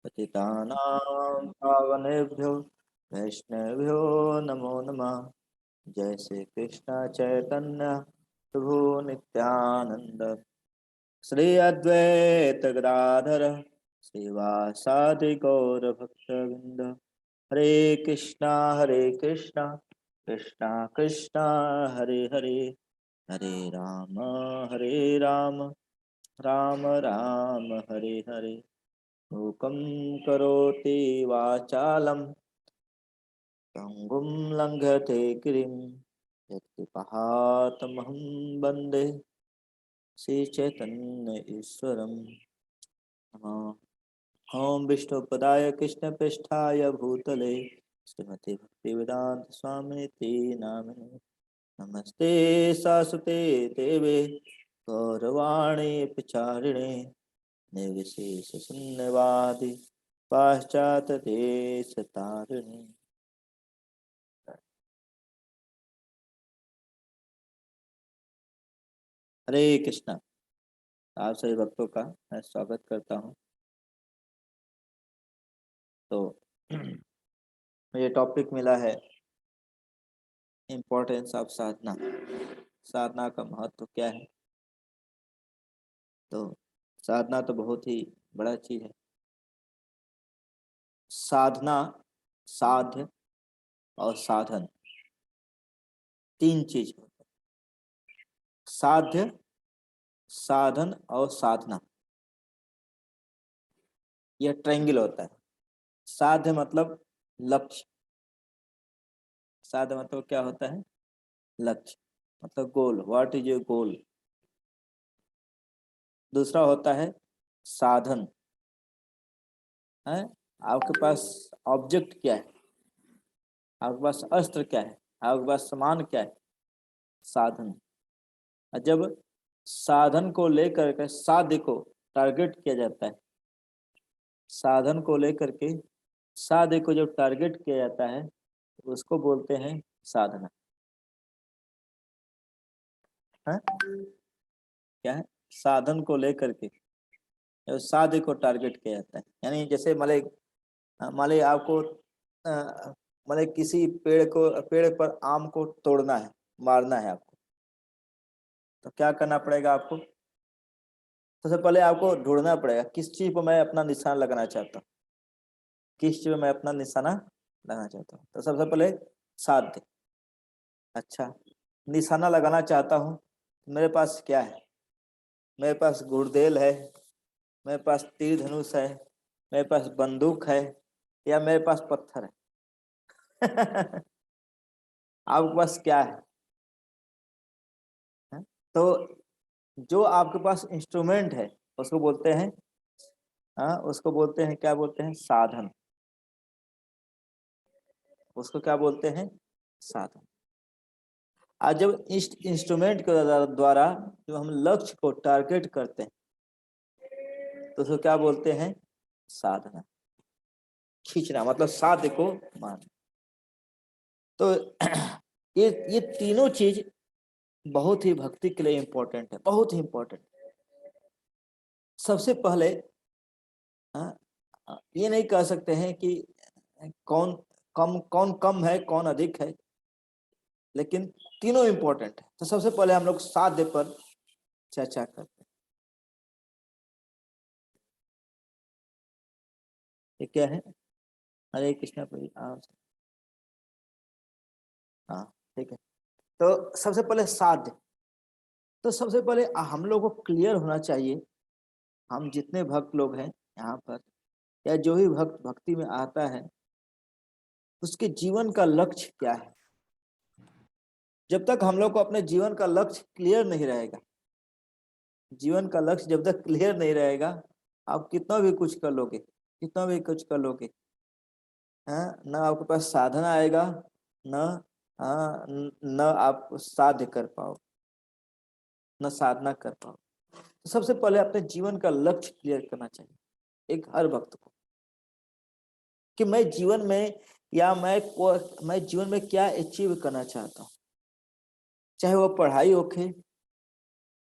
पतितानां पावनेभ्यो वैष्णवेभ्यो नमो नमः। जय श्री कृष्ण चैतन्य प्रभु नित्यानंद श्री अद्वैत गदाधर श्रीवासादि गौर भक्तवृंद। हरे कृष्णा कृष्णा कृष्णा हरे हरे, हरे राम राम राम हरे हरे। मूकं करोति वाचालं पंगुं लंघते गिरिं यत्कृपातमहं वन्दे श्रीचैतन्य ईश्वरं। ओम विष्णुपदाय कृष्णपृष्ठाय भूतले श्रीमते भक्तिवेदांत स्वामिति नामिने। नमस्ते सासुते देवे गौरवाणी प्रचारिणे निर्विशेष शून्यवादी पाश्चात्य देश तारिणे। हरे कृष्णा। आप सभी भक्तों का मैं स्वागत करता हूँ। तो मुझे टॉपिक मिला है इम्पोर्टेंस ऑफ साधना। साधना का महत्व क्या है? तो साधना तो बहुत ही बड़ा चीज है। साधना, साध्य और साधन, तीन चीज होता है। साध्य, साधन और साधना, यह ट्रायंगल होता है। साध्य मतलब लक्ष्य। साध्य मतलब क्या होता है? लक्ष्य मतलब goal. What is your goal? दूसरा होता है साधन, है आपके पास ऑब्जेक्ट क्या है, आपके पास अस्त्र क्या है, आपके पास सामान क्या है, साधन। और जब साधन को लेकर के साध्य को टारगेट किया जाता है, साधन को लेकर के साध्य को जब टारगेट किया जाता है उसको बोलते हैं साधना। है क्या है? साधन को लेकर के जब साध्य को टारगेट किया जाता है, यानी जैसे मान लीजिए आपको किसी पेड़ पर आम को तोड़ना है, मारना है आपको, तो क्या करना पड़ेगा आपको? सबसे पहले आपको ढूंढना पड़ेगा किस चीज पर मैं अपना निशाना लगाना चाहता हूँ, किस चीज में मैं अपना निशाना लगाना चाहता हूँ। तो सबसे पहले साध्य। अच्छा, निशाना लगाना चाहता हूँ, मेरे पास क्या है? मेरे पास घुड़देल है, मेरे पास तीर धनुष है, मेरे पास बंदूक है, या मेरे पास पत्थर है? आपके पास क्या है? तो जो आपके पास इंस्ट्रूमेंट है उसको बोलते हैं, हाँ उसको बोलते हैं, क्या बोलते हैं? साधन। उसको क्या बोलते हैं? साधन। आज जब इस इंस्ट्रूमेंट के द्वारा जो हम लक्ष्य को टारगेट करते हैं तो उसको क्या बोलते हैं? साधना। खींचना मतलब साध्य को मानना। तो ये तीनों चीज बहुत ही भक्ति के लिए इंपॉर्टेंट है, बहुत ही इंपॉर्टेंट। सबसे पहले हाँ, ये नहीं कह सकते हैं कि कौन कम है कौन अधिक है, लेकिन तीनों इंपॉर्टेंट है। तो सबसे पहले हम लोग साध्य पर चर्चा करते हैं। ये क्या है? हरे कृष्णा प्रभु आप। हाँ ठीक है। तो सबसे पहले साध्य। तो सबसे पहले हम लोग को क्लियर होना चाहिए, हम जितने भक्त लोग हैं यहाँ पर, या जो भी भक्त भक्ति में आता है, उसके जीवन का लक्ष्य क्या है। जब तक हम लोग को अपने जीवन का लक्ष्य क्लियर नहीं रहेगा, जीवन का लक्ष्य जब तक क्लियर नहीं रहेगा, आप कितना भी कुछ कर लोगे, कितना भी कुछ कर लोगे, हाँ न आपके पास साधना आएगा, न हाँ न आप साध्य कर पाओ, न साधना कर पाओ। तो सबसे पहले अपने जीवन का लक्ष्य क्लियर करना चाहिए एक हर भक्त को, कि मैं जीवन में या मैं जीवन में क्या अचीव करना चाहता हूँ। चाहे वो पढ़ाई होके,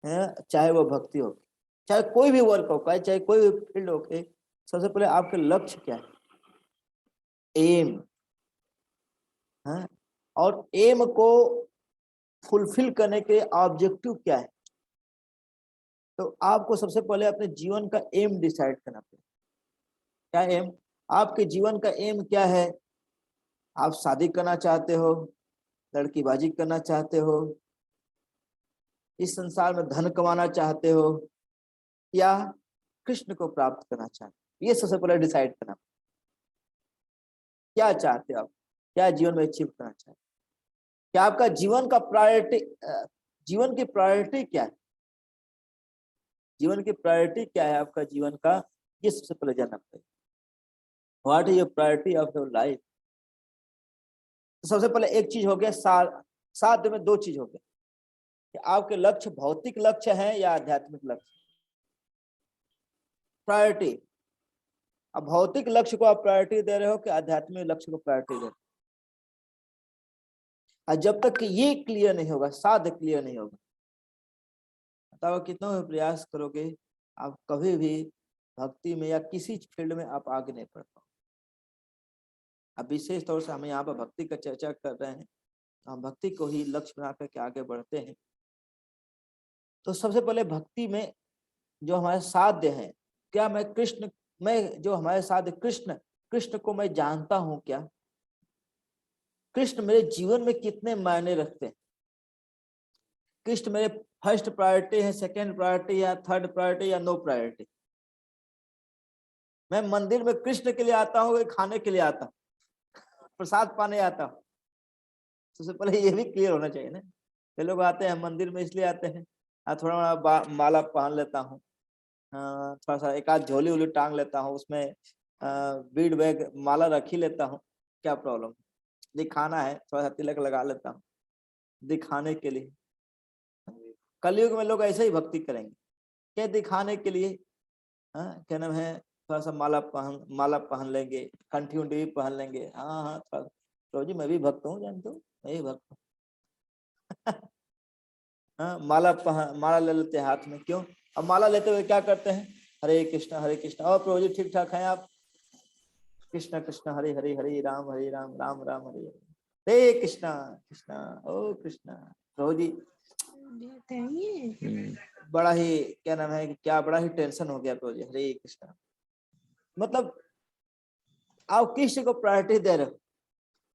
है चाहे वो भक्ति होके, चाहे कोई भी वर्क हो, चाहे कोई भी फील्ड होके, सबसे पहले आपके लक्ष्य क्या है, एम है, और एम को फुलफिल करने के ऑब्जेक्टिव क्या है। तो आपको सबसे पहले अपने जीवन का एम डिसाइड करना पड़ेगा। क्या एम, आपके जीवन का एम क्या है? आप शादी करना चाहते हो, लड़कीबाजी करना चाहते हो, इस संसार में धन कमाना चाहते हो, या कृष्ण को प्राप्त करना चाहते हो? ये सबसे पहले डिसाइड करना। क्या चाहते हो आप, क्या जीवन में अचीव करना चाहते हो? क्या आपका जीवन का प्रायोरिटी, जीवन की प्रायोरिटी क्या है? जीवन की प्रायोरिटी क्या है आपका जीवन का, ये सबसे पहले जानना पड़ेगा। What is your priority of your life. सबसे पहले एक चीज हो गया, साथ में दो चीज हो गया कि आपके लक्ष्य भौतिक लक्ष्य है या आध्यात्मिक लक्ष्य। प्रायोरिटी, अब भौतिक लक्ष्य को आप प्रायोरिटी दे रहे हो कि आध्यात्मिक लक्ष्य को प्रायोरिटी दे रहे हो। और जब तक कि ये क्लियर नहीं होगा, साध क्लियर नहीं होगा, बताओ कितना भी प्रयास करोगे, आप कभी भी भक्ति में या किसी फील्ड में आप आगे नहीं बढ़ पाओगे। अब विशेष तौर से हम यहाँ पर भक्ति का चर्चा कर रहे हैं, हम भक्ति को ही लक्ष्य बना करके आगे बढ़ते हैं। तो सबसे पहले भक्ति में जो हमारे साध्य है, क्या मैं कृष्ण में, जो हमारे साध्य कृष्ण, कृष्ण को मैं जानता हूं क्या? कृष्ण मेरे जीवन में कितने मायने रखते हैं? कृष्ण मेरे फर्स्ट प्रायोरिटी है, सेकंड प्रायोरिटी या थर्ड प्रायोरिटी या नो प्रायोरिटी? मैं मंदिर में कृष्ण के लिए आता हूँ या खाने के लिए आता हूँ, प्रसाद पाने आता हूँ? सबसे पहले ये भी क्लियर होना चाहिए ना। ये लोग आते हैं मंदिर में इसलिए आते हैं, थोड़ा माला पहन लेता हूँ, थोड़ा सा एक आध झोली उली टांग लेता हूँ, उसमें बीड बैग माला रख ही लेता हूँ, क्या प्रॉब्लम? दिखाना है, थोड़ा सा तिलक लगा लेता हूँ दिखाने के लिए। कलयुग में लोग ऐसे ही भक्ति करेंगे, क्या दिखाने के लिए, क्या नाम है, थोड़ा सा माला पहन लेंगे, कंठी उंठी भी पहन लेंगे। हाँ हाँ, थोड़ा तो जी मैं भी भक्त हूँ, जानते हो, मैं भी भक्त हूँ। हाँ, माला ले लेते हैं हाथ में, क्यों? अब माला लेते हुए क्या करते हैं? हरे कृष्णा हरे कृष्णा। और प्रभु जी ठीक ठाक हैं आप? कृष्णा कृष्णा हरे हरे, हरे राम राम राम हरे हरे, हे कृष्णा कृष्णा ओ कृष्णा। प्रभु जी बड़ा ही, क्या नाम है, क्या बड़ा ही टेंशन हो गया प्रभु जी, हरे कृष्णा। मतलब आप कृष्ण को प्रायोरिटी दे रहे हो,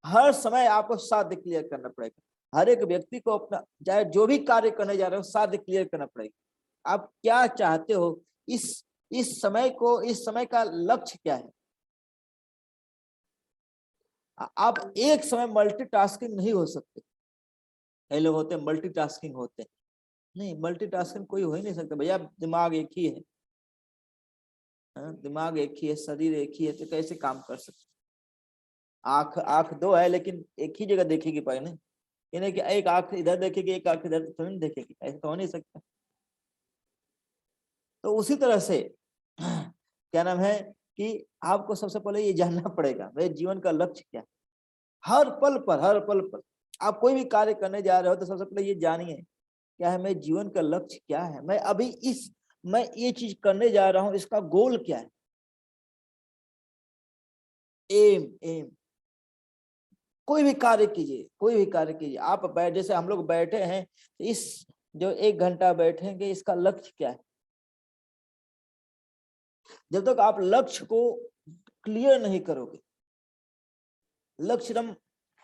हर समय आपको साध्य क्लियर करना पड़ेगा। हर एक व्यक्ति को अपना, चाहे जो भी कार्य करने जा रहे हो, साध्य क्लियर करना पड़ेगा। आप क्या चाहते हो, इस समय को, इस समय का लक्ष्य क्या है? आप एक समय मल्टीटास्किंग नहीं हो सकते। कई लोग होते हैं मल्टीटास्किंग होते हैं, नहीं, मल्टीटास्किंग कोई हो ही नहीं सकता भैया। दिमाग एक ही है, दिमाग एक ही है, शरीर एक ही है, तो कैसे काम कर सकते? आंख दो है लेकिन एक ही जगह देखेगी पाए नहीं, ये नहीं कि एक आंख इधर देखेगी एक आंख इधर, तो नहीं देखेगी, ऐसा तो हो नहीं सकता। तो उसी तरह से क्या नाम है कि आपको सबसे पहले ये जानना पड़ेगा मेरे जीवन का लक्ष्य क्या है। हर पल पर आप कोई भी कार्य करने जा रहे हो तो सबसे पहले ये जानिए क्या है, मेरे जीवन का लक्ष्य क्या है, मैं अभी मैं ये चीज करने जा रहा हूं, इसका गोल क्या है? एम, कोई भी कार्य कीजिए, कोई भी कार्य कीजिए, आप जैसे हम लोग बैठे हैं, इस जो 1 घंटा बैठेंगे, इसका लक्ष्य क्या है? जब तक आप लक्ष्य को क्लियर नहीं करोगे, लक्ष्य एकदम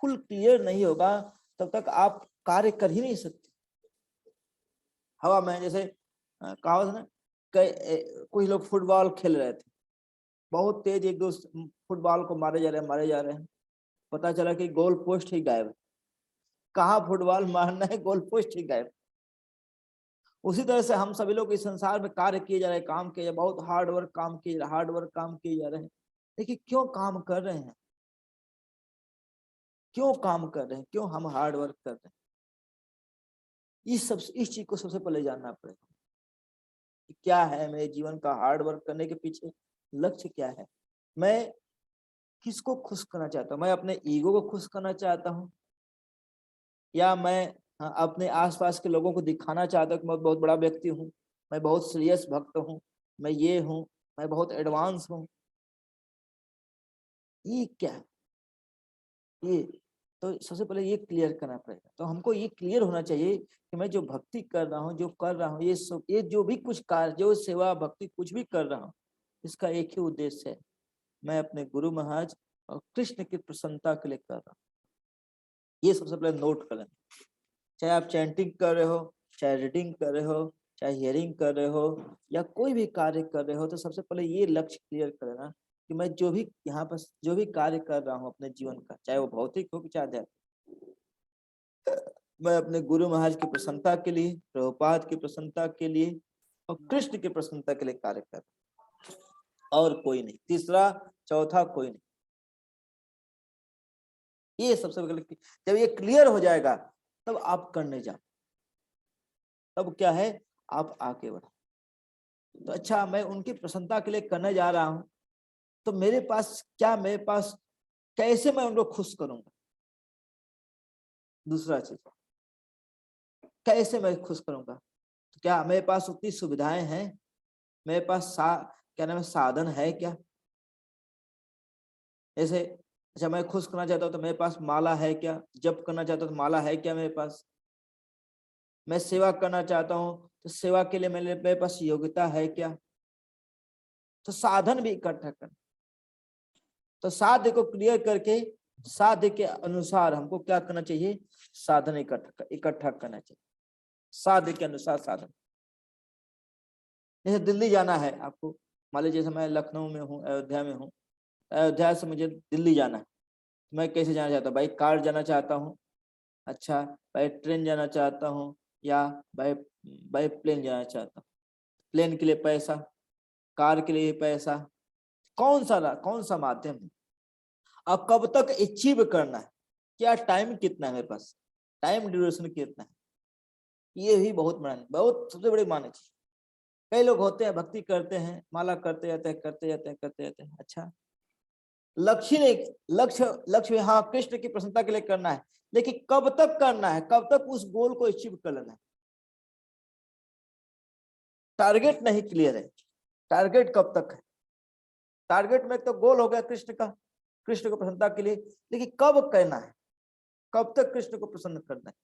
फुल क्लियर नहीं होगा, तब तक आप कार्य कर ही नहीं सकते। हवा में जैसे कहा था ना, कुछ लोग फुटबॉल खेल रहे थे, बहुत तेज, एक दोस्त फुटबॉल को मारे जा रहे हैं, पता चला कि गोल पोस्ट ही गायब है। कहाँ फुटबॉल मारना है, गोल पोस्ट ही गायब। उसी तरह से हम सभी लोग इस संसार में कार्य किए जा रहे हैं, काम किए जा रहे हैं, बहुत हार्ड वर्क काम किए जा रहे हैं। देखिए क्यों काम कर रहे हैं, क्यों काम कर रहे हैं, क्यों हम हार्ड वर्क कर रहे हैं? इस चीज को सबसे पहले जानना पड़ेगा कि क्या है मेरे जीवन का हार्ड वर्क करने के पीछे लक्ष्य क्या है। मैं किसको खुश करना चाहता हूँ? मैं अपने ईगो को खुश करना चाहता हूँ, या मैं अपने आसपास के लोगों को दिखाना चाहता हूँ कि मैं बहुत बड़ा व्यक्ति हूँ, मैं बहुत सीरियस भक्त हूँ, मैं ये हूँ, मैं बहुत एडवांस हूँ? ये क्या है, ये तो सबसे पहले ये क्लियर करना पड़ेगा। तो हमको ये क्लियर होना चाहिए कि मैं जो भक्ति कर रहा हूँ, जो कर रहा हूँ, ये सब, ये जो भी कुछ कार्य, जो सेवा भक्ति कुछ भी कर रहा हूँ, इसका एक ही उद्देश्य है, मैं अपने गुरु महाराज और कृष्ण की प्रसन्नता के लिए कर रहा हूँ। ये सबसे पहले नोट कर लेना। चाहे आप चैंटिंग कर रहे हो, चाहे रीडिंग कर रहे हो, चाहे हियरिंग कर रहे हो, या कोई भी कार्य कर रहे हो, तो सबसे पहले ये लक्ष्य क्लियर कर लेना कि मैं जो भी यहाँ पर जो भी कार्य कर रहा हूँ अपने जीवन का, चाहे वो भौतिक हो चाहे आध्यात्मिक, मैं अपने गुरु महाराज की प्रसन्नता के लिए, प्रभुपाद की प्रसन्नता के लिए और कृष्ण की प्रसन्नता के लिए कार्य कर, और कोई नहीं, तीसरा चौथा कोई नहीं। ये सबसे पहले जब ये क्लियर हो जाएगा तब आप करने जाओ, तब क्या है, आप आगे बढ़ो। तो अच्छा, मैं उनकी प्रसन्नता के लिए करने जा रहा हूं, तो मेरे पास क्या, मेरे पास कैसे मैं उनको खुश करूंगा। दूसरा चीज, कैसे मैं खुश करूंगा, तो क्या मेरे पास उतनी सुविधाएं हैं, मेरे पास क्या नाम है, साधन है क्या। ऐसे अच्छा, मैं खुश करना चाहता हूँ तो मेरे पास माला है क्या, जप करना चाहता हूँ तो माला है क्या मेरे पास। मैं सेवा करना चाहता हूँ तो सेवा के लिए मेरे पास योग्यता है क्या। तो साधन भी इकट्ठा कर, तो साध्य को क्लियर करके साध्य के अनुसार हमको क्या करना चाहिए, साधन इकट्ठा करना चाहिए, साध्य के अनुसार साधन। जैसे दिल्ली जाना है आपको, मान लीजिए जैसे मैं लखनऊ में हूँ, अयोध्या में हूँ, अयोध्या से मुझे दिल्ली जाना है, मैं कैसे जाना चाहता हूँ, बाई कार जाना चाहता हूँ, अच्छा बाई ट्रेन जाना चाहता हूँ, या बाई बाई प्लेन जाना चाहता हूँ। प्लेन के लिए पैसा, कार के लिए पैसा, कौन सा माध्यम है, और कब तक अचीव करना है, क्या टाइम कितना है मेरे पास, टाइम ड्यूरेशन कितना है, ये भी बहुत बड़ा, बहुत सबसे बड़ी माने चीज। कई लोग होते हैं भक्ति करते हैं, माला करते जाते हैं, करते जाते हैं, करते जाते हैं, अच्छा लक्ष्य नहीं, लक्ष्य हाँ कृष्ण की प्रसन्नता के लिए करना है, लेकिन कब तक करना है, कब तक उस गोल को अचीव कर लेना है, टारगेट नहीं क्लियर है। टारगेट कब तक है, टारगेट में तो गोल हो गया कृष्ण का, कृष्ण को प्रसन्नता के लिए, लेकिन कब करना है, कब तक कृष्ण को प्रसन्न करना है,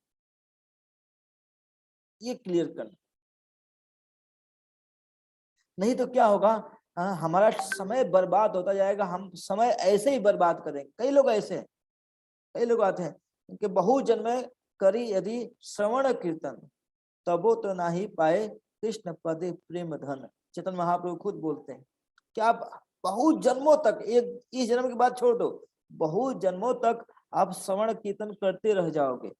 ये क्लियर करना। नहीं तो क्या होगा, हमारा समय बर्बाद होता जाएगा, हम समय ऐसे ही बर्बाद करेंगे। कई लोग ऐसे हैं, कई लोग आते हैं कि बहु जन्म करी यदि श्रवण कीर्तन, तबो तो ना ही पाए कृष्ण पदे प्रेम धन। चेतन महाप्रभु खुद बोलते हैं कि आप बहुत जन्मों तक, एक इस जन्म की बात छोड़ दो, बहुत जन्मों तक आप श्रवण कीर्तन करते रह जाओगे,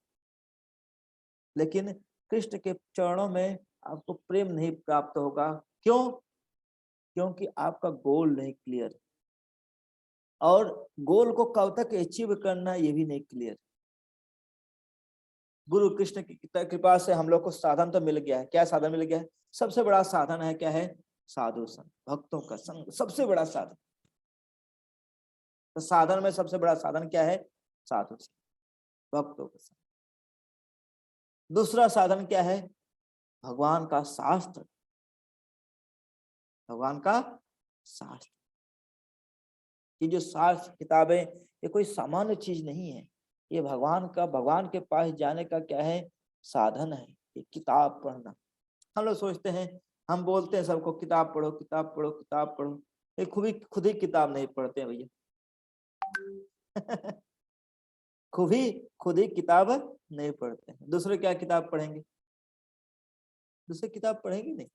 लेकिन कृष्ण के चरणों में आपको प्रेम नहीं प्राप्त होगा। क्यों? क्योंकि आपका गोल नहीं क्लियर, और गोल को कब तक अचीव करना ये भी नहीं क्लियर। गुरु कृष्ण की कृपा से हम लोग को साधन तो मिल गया है। क्या साधन मिल गया है? सबसे बड़ा साधन है, क्या है? साधु संग, भक्तों का संग, सबसे बड़ा साधन। तो साधन में सबसे बड़ा साधन क्या है? साधु संग, भक्तों का संग। दूसरा साधन क्या है? भगवान का शास्त्र, भगवान का शास्त्र। ये जो शास्त्र किताबें, ये कोई सामान्य चीज नहीं है, ये भगवान का, भगवान के पास जाने का क्या है? साधन है। ये किताब पढ़ना, हम लोग सोचते हैं, हम बोलते हैं सबको किताब पढ़ो, किताब पढ़ो, किताब पढ़ो, ये खुद ही किताब नहीं पढ़ते हैं भैया। खुद ही किताब नहीं पढ़ते हैं, दूसरे क्या किताब पढ़ेंगे? दूसरे किताब पढ़ेंगे नहीं।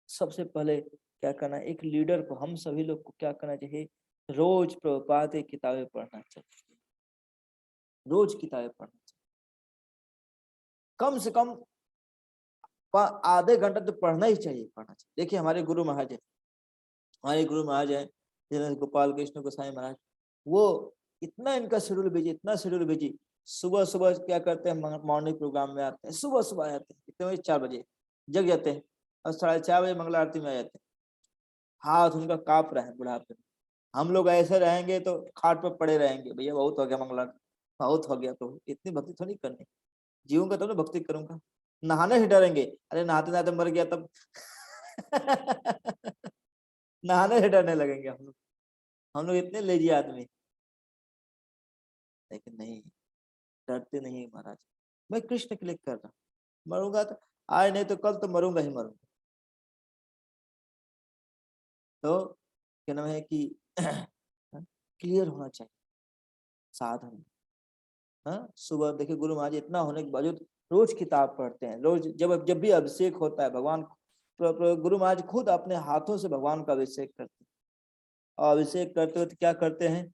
सबसे पहले क्या करना, एक लीडर को, हम सभी लोग को क्या करना चाहिए? रोज प्रभुपाद की किताबें पढ़ना चाहिए, रोज किताबें पढ़ना चाहिए, कम से कम आधे घंटे तो पढ़ना ही चाहिए, पढ़ना चाहिए। देखिए हमारे गुरु महाराज है, हमारे गुरु महाराज है गोपाल कृष्ण गोसाई महाराज, वो इतना इनका शेड्यूल बिजी, इतना शेड्यूल बिजी, सुबह सुबह क्या करते हैं, मॉर्निंग प्रोग्राम में आते हैं, सुबह सुबह आते हैं, कितने बजे? 4 बजे जग जाते हैं, और 4:30 बजे मंगला आरती में आ जाते हैं। हाथ उनका कांप रहा है बुढ़ापे में। हम लोग ऐसे रहेंगे तो खाट पर पड़े रहेंगे, भैया बहुत हो गया मंगला, बहुत हो गया, तो इतनी भक्ति थोड़ी करनी, जीऊंगा तब ना भक्ति करूंगा। नहाने से डरेंगे, अरे नहाते नहाते मर गया तब। नहाने से डरने लगेंगे हम लोग। हम लोग इतने लेजी आदमी, लेकिन नहीं, डरते नहीं महाराज। मैं कृष्ण के लिए कर रहा हूँ, मरूंगा तो आज नहीं तो कल तो मरूंगा ही मरूंगा। तो क्या नाम है कि क्लियर होना चाहिए साधन। हाँ, सुबह देखिए गुरु महाराज इतना होने के बावजूद रोज किताब पढ़ते हैं, रोज जब जब भी अभिषेक होता है भगवान, गुरु महाराज खुद अपने हाथों से भगवान का अभिषेक करते हैं। और अभिषेक करते हुए क्या करते हैं,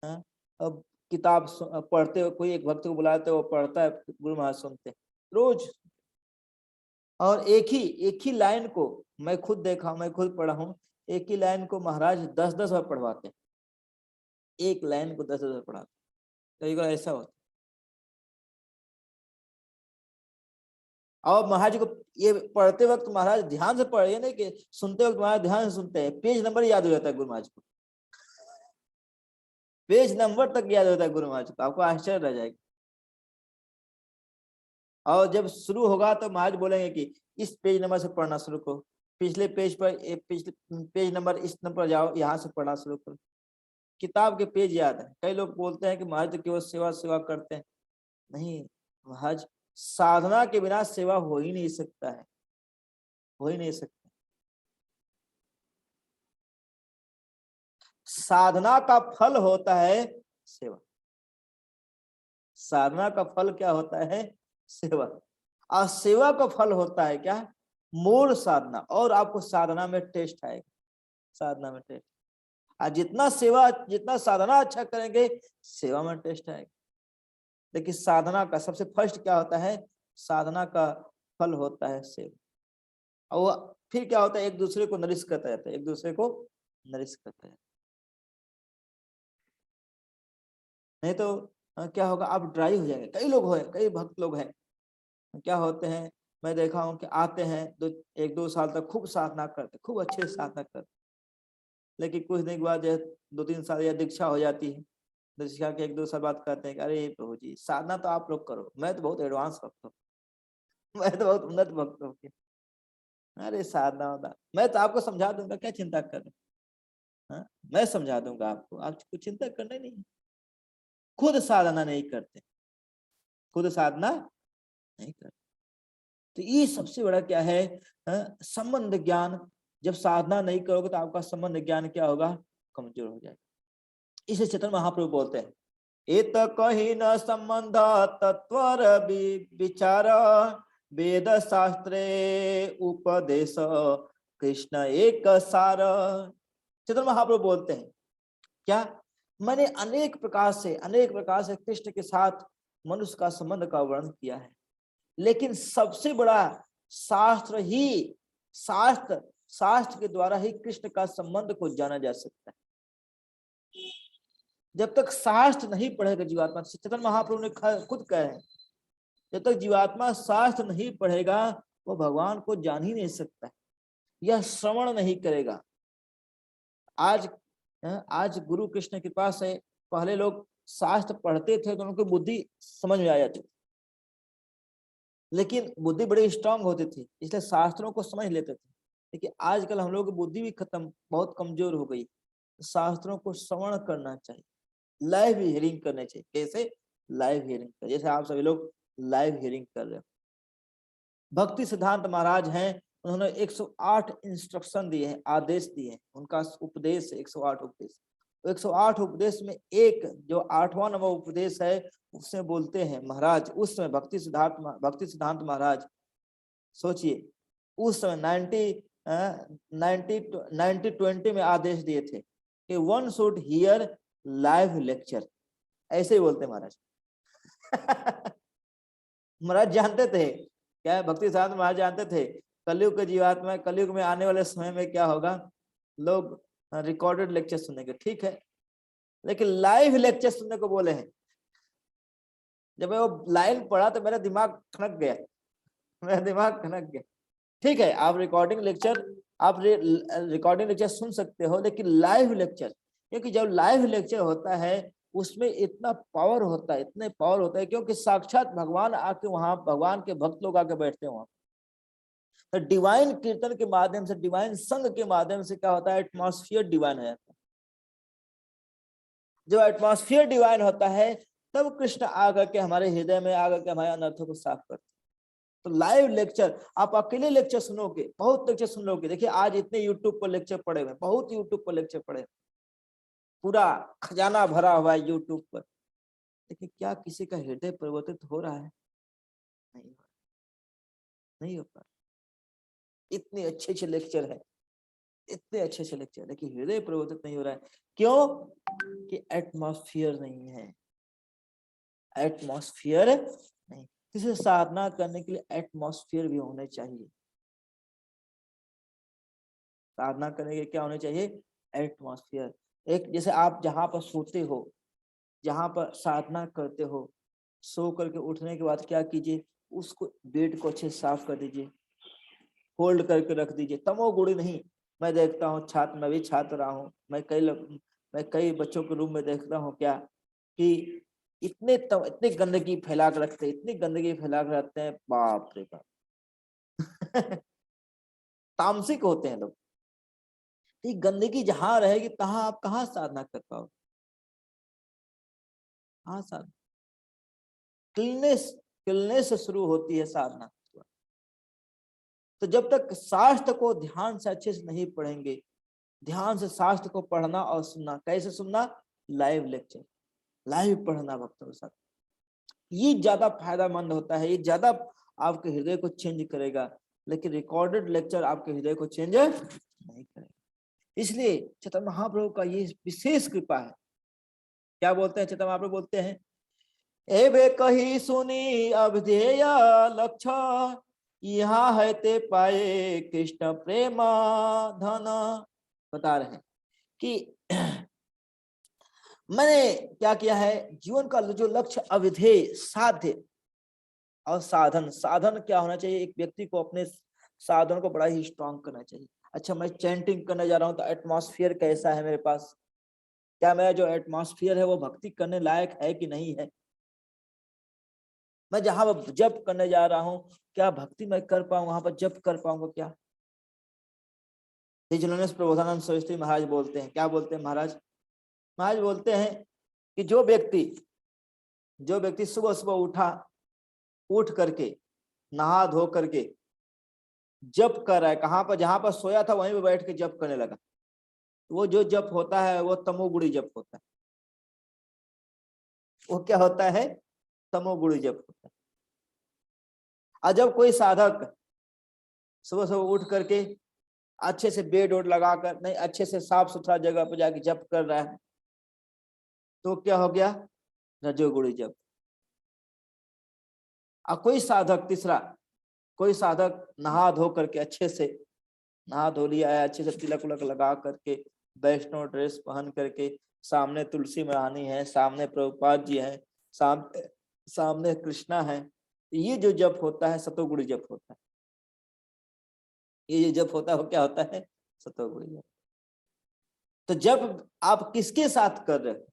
हाँ, अब किताब पढ़ते हुए कोई एक भक्त को बुलाते वो पढ़ता है, गुरु महाराज सुनते हैं रोज। और एक ही लाइन को मैं खुद देखा, मैं खुद पढ़ा हूँ, एक ही लाइन को महाराज 10-10 बार पढ़वाते हैं, एक लाइन को 10-10 बार पढ़ाते। कई बार ऐसा होता। और महाराज को ये पढ़ते वक्त महाराज ध्यान से पढ़िए, नहीं कि सुनते वक्त महाराज ध्यान से सुनते हैं, पेज नंबर याद हो जाता है गुरु महाराज को, पेज नंबर तक याद होता है गुरु महाराज को, आपको आश्चर्य रह जाएगा। और जब शुरू होगा तो महाराज बोलेंगे कि इस पेज नंबर से पढ़ना शुरू करो, पिछले पेज पर पिछले पेज नंबर इस नंबर जाओ, यहाँ से पढ़ना शुरू करो। किताब के पेज याद है। कई लोग बोलते हैं कि महाराज तो केवल सेवा सेवा करते हैं, नहीं महाराज, साधना के बिना सेवा हो ही नहीं सकता है, हो ही नहीं सकता। साधना का फल होता है सेवा, साधना का फल क्या होता है, सेवा। और सेवा का फल होता है क्या, मूल साधना। और आपको साधना में टेस्ट आएगा, साधना में टेस्ट। और जितना सेवा जितना साधना अच्छा करेंगे सेवा में टेस्ट आएगा। लेकिन साधना का सबसे फर्स्ट क्या होता है, साधना का फल होता है सेवा। और फिर क्या होता है, एक दूसरे को नरिश करता रहता है, एक दूसरे को नरिश करता है। नहीं तो क्या होगा, आप ड्राई हो जाएंगे। कई लोग हैं, कई भक्त लोग हैं, क्या होते हैं, मैं देखा हूँ कि आते हैं 1-2 साल तक खूब साधना करते, खूब अच्छे से साधना करते, लेकिन कुछ दिन के बाद 2-3 साल या दीक्षा हो जाती है, दीक्षा के 1-2 साल बाद कहते हैं कि अरे प्रभु जी साधना तो आप लोग करो, मैं तो बहुत एडवांस भक्त हूँ, मैं तो बहुत उन्नत भक्त हूँ। अरे साधना होता, मैं तो आपको समझा दूंगा, क्या चिंता कर रहे हैं, मैं समझा दूंगा आपको, आपको चिंता करना ही नहीं। खुद साधना नहीं करते, खुद साधना नहीं करते। तो ये सबसे बड़ा क्या है, संबंध ज्ञान। जब साधना नहीं करोगे तो आपका संबंध ज्ञान क्या होगा, कमजोर हो जाएगा। इसे चेतन महाप्रभु बोलते हैं, इत कही न संबंध तत्वर विचार, वेद शास्त्रे उपदेश कृष्ण एक सार। चेतन महाप्रभु बोलते हैं क्या, मैंने अनेक प्रकार से कृष्ण के साथ मनुष्य का संबंध का वर्णन किया है, लेकिन सबसे बड़ा शास्त्र ही, शास्त्र के द्वारा ही कृष्ण का संबंध को जाना जा सकता है। जब तक शास्त्र नहीं पढ़ेगा जीवात्मा, चेतन महाप्रभु ने खुद कहा है, जब तक जीवात्मा शास्त्र नहीं पढ़ेगा वो भगवान को जान ही नहीं सकता, यह श्रवण नहीं करेगा। आज गुरु कृष्ण के पास है, पहले लोग शास्त्र पढ़ते थे तो उनको बुद्धि समझ में आ जाती थी, लेकिन बुद्धि बड़ी स्ट्रांग होती थी, इसलिए शास्त्रों को समझ लेते थे। लेकिन आजकल हम लोग की बुद्धि भी खत्म, बहुत कमजोर हो गई। शास्त्रों को श्रवण करना चाहिए, लाइव हियरिंग करने चाहिए। कैसे, लाइव हियरिंग कर, जैसे आप सभी लोग लाइव हियरिंग कर रहे हो। भक्ति सिद्धांत महाराज हैं, उन्होंने 108 इंस्ट्रक्शन दिए हैं, आदेश दिए हैं, उनका उपदेश 108 उपदेश। 108 उपदेश में एक जो 8वां नंबर उपदेश है, उसमें बोलते हैं महाराज, उस समय भक्ति सिद्धांत महाराज, सोचिए उस समय 90-20 में आदेश दिए थे कि one should hear live lecture, ऐसे ही बोलते महाराज। महाराज जानते थे क्या, भक्ति सिद्धांत महाराज जानते थे कलयुग के जीवात्मा, कलयुग में आने वाले समय में क्या होगा, लोग रिकॉर्डेड लेक्चर सुनेंगे, ठीक है, लेकिन लाइव लेक्चर सुनने को बोले हैं। जब मैं वो लाइन पढ़ा तो मेरा दिमाग खनक गया, मेरा दिमाग खनक गया। ठीक है, आप रिकॉर्डिंग लेक्चर सुन सकते हो, लेकिन लाइव लेक्चर, क्योंकि जब लाइव लेक्चर होता है उसमें इतना पावर होता है, इतने पावर होता है, क्योंकि साक्षात भगवान आके वहां, भगवान के भक्त लोग आके बैठते हैं वहां। तो डिवाइन कीर्तन के माध्यम से, डिवाइन संग के माध्यम से क्या होता है, एटमॉस्फियर डिवाइन है। जब एटमॉस्फेयर डिवाइन होता है तब कृष्ण आकर के हमारे हृदय में आकर के हमारे अनर्थों को साफ करते। तो लाइव लेक्चर, आप अकेले लेक्चर सुनोगे, बहुत लेक्चर सुन लोगे। देखिए आज इतने यूट्यूब पर लेक्चर पड़े हुए, बहुत यूट्यूब पर लेक्चर पड़े, पूरा खजाना भरा हुआ है यूट्यूब पर, लेकिन क्या किसी का हृदय परिवर्तित हो रहा है? नहीं, नहीं हो पा। इतने अच्छे अच्छे लेक्चर है, इतने अच्छे अच्छे लेक्चर, लेकिन हृदय परिवर्तित नहीं हो रहा है। क्यों? कि एटमॉस्फेयर नहीं है, एटमॉस्फेयर नहीं। इसे साधना करने के लिए एटमॉस्फेयर भी होने चाहिए। साधना करने के क्या होने चाहिए? एटमॉस्फेयर। एक जैसे आप जहां पर सोते हो, जहां पर साधना करते हो, सो करके उठने के बाद क्या कीजिए, उसको बेड को अच्छे से साफ कर दीजिए, फोल्ड करके रख दीजिए। तमोगुणी नहीं, मैं देखता हूँ छात्र, मैं भी छात्र रहा हूँ, मैं कई बच्चों के रूम में देखता हूँ क्या कि इतनी गंदगी फैला कर रखते हैं, इतनी गंदगी फैला कर रखते हैं, बाप रे बाप। तामसिक होते हैं लोग। ये गंदगी जहां रहेगी तहां आप कहाँ साधना कर पाओगे? हाँ, साधना क्लीनेस, क्लीनेस से शुरू होती है साधना। तो जब तक शास्त्र को ध्यान से अच्छे से नहीं पढ़ेंगे, ध्यान से शास्त्र को पढ़ना और सुनना, कैसे सुनना? लाइव लेक्चर, लाइव पढ़ना भक्तों के साथ, ये ज्यादा फायदामंद होता है, ये ज्यादा आपके हृदय को चेंज करेगा। लेकिन रिकॉर्डेड लेक्चर आपके हृदय को चेंज नहीं करेगा। इसलिए चैतन्य महाप्रभु का ये विशेष कृपा है। क्या बोलते हैं चैतन्य महाप्रभु? बोलते हैं, एबे कही सुनी अवधेय लक्ष्य, यहाँ है ते पाए कृष्ण प्रेम धन। बता रहे हैं कि मैंने क्या किया है, जीवन का जो लक्ष्य अविधेय, साध्य और साधन। साधन क्या होना चाहिए? एक व्यक्ति को अपने साधन को बड़ा ही स्ट्रांग करना चाहिए। अच्छा, मैं चैंटिंग करने जा रहा हूं तो एटमॉस्फेयर कैसा है मेरे पास? क्या मेरा जो एटमॉस्फेयर है वो भक्ति करने लायक है कि नहीं है? मैं जहां पर जप करने जा रहा हूं, क्या भक्ति मैं कर पाऊंगा? वहां पर जप कर पाऊंगा क्या? प्रबोधानंद सरस्वती महाराज बोलते हैं, क्या बोलते हैं महाराज? महाराज बोलते हैं कि जो व्यक्ति सुबह सुबह उठ करके नहा धो करके जप कर रहा है, कहां पर? जहां पर सोया था वहीं पर बैठ के जप करने लगा, वो जो जप होता है वो तमोगुणी जप होता है। वो क्या होता है? तमोगुणी जप होता है। और जब कोई साधक सुबह सुबह उठ करके अच्छे से बेड वोड लगाकर, नहीं अच्छे से साफ सुथरा जगह पर जाके जप कर रहा है, तो क्या हो गया? रजोगुणी जप। और कोई साधक तीसरा, कोई साधक नहा धो करके अच्छे से नहा धो लिया है, अच्छे से तिलक उलक लगा करके, वैष्णव ड्रेस पहन करके, सामने तुलसी महारानी है, सामने प्रभुपाद जी है, सामने कृष्णा है, ये जो जप होता है सतोगुणी जप होता है। ये जो जप होता है वो क्या होता है? सतोगुणी जप। तो जब आप किसके साथ कर रहे हो,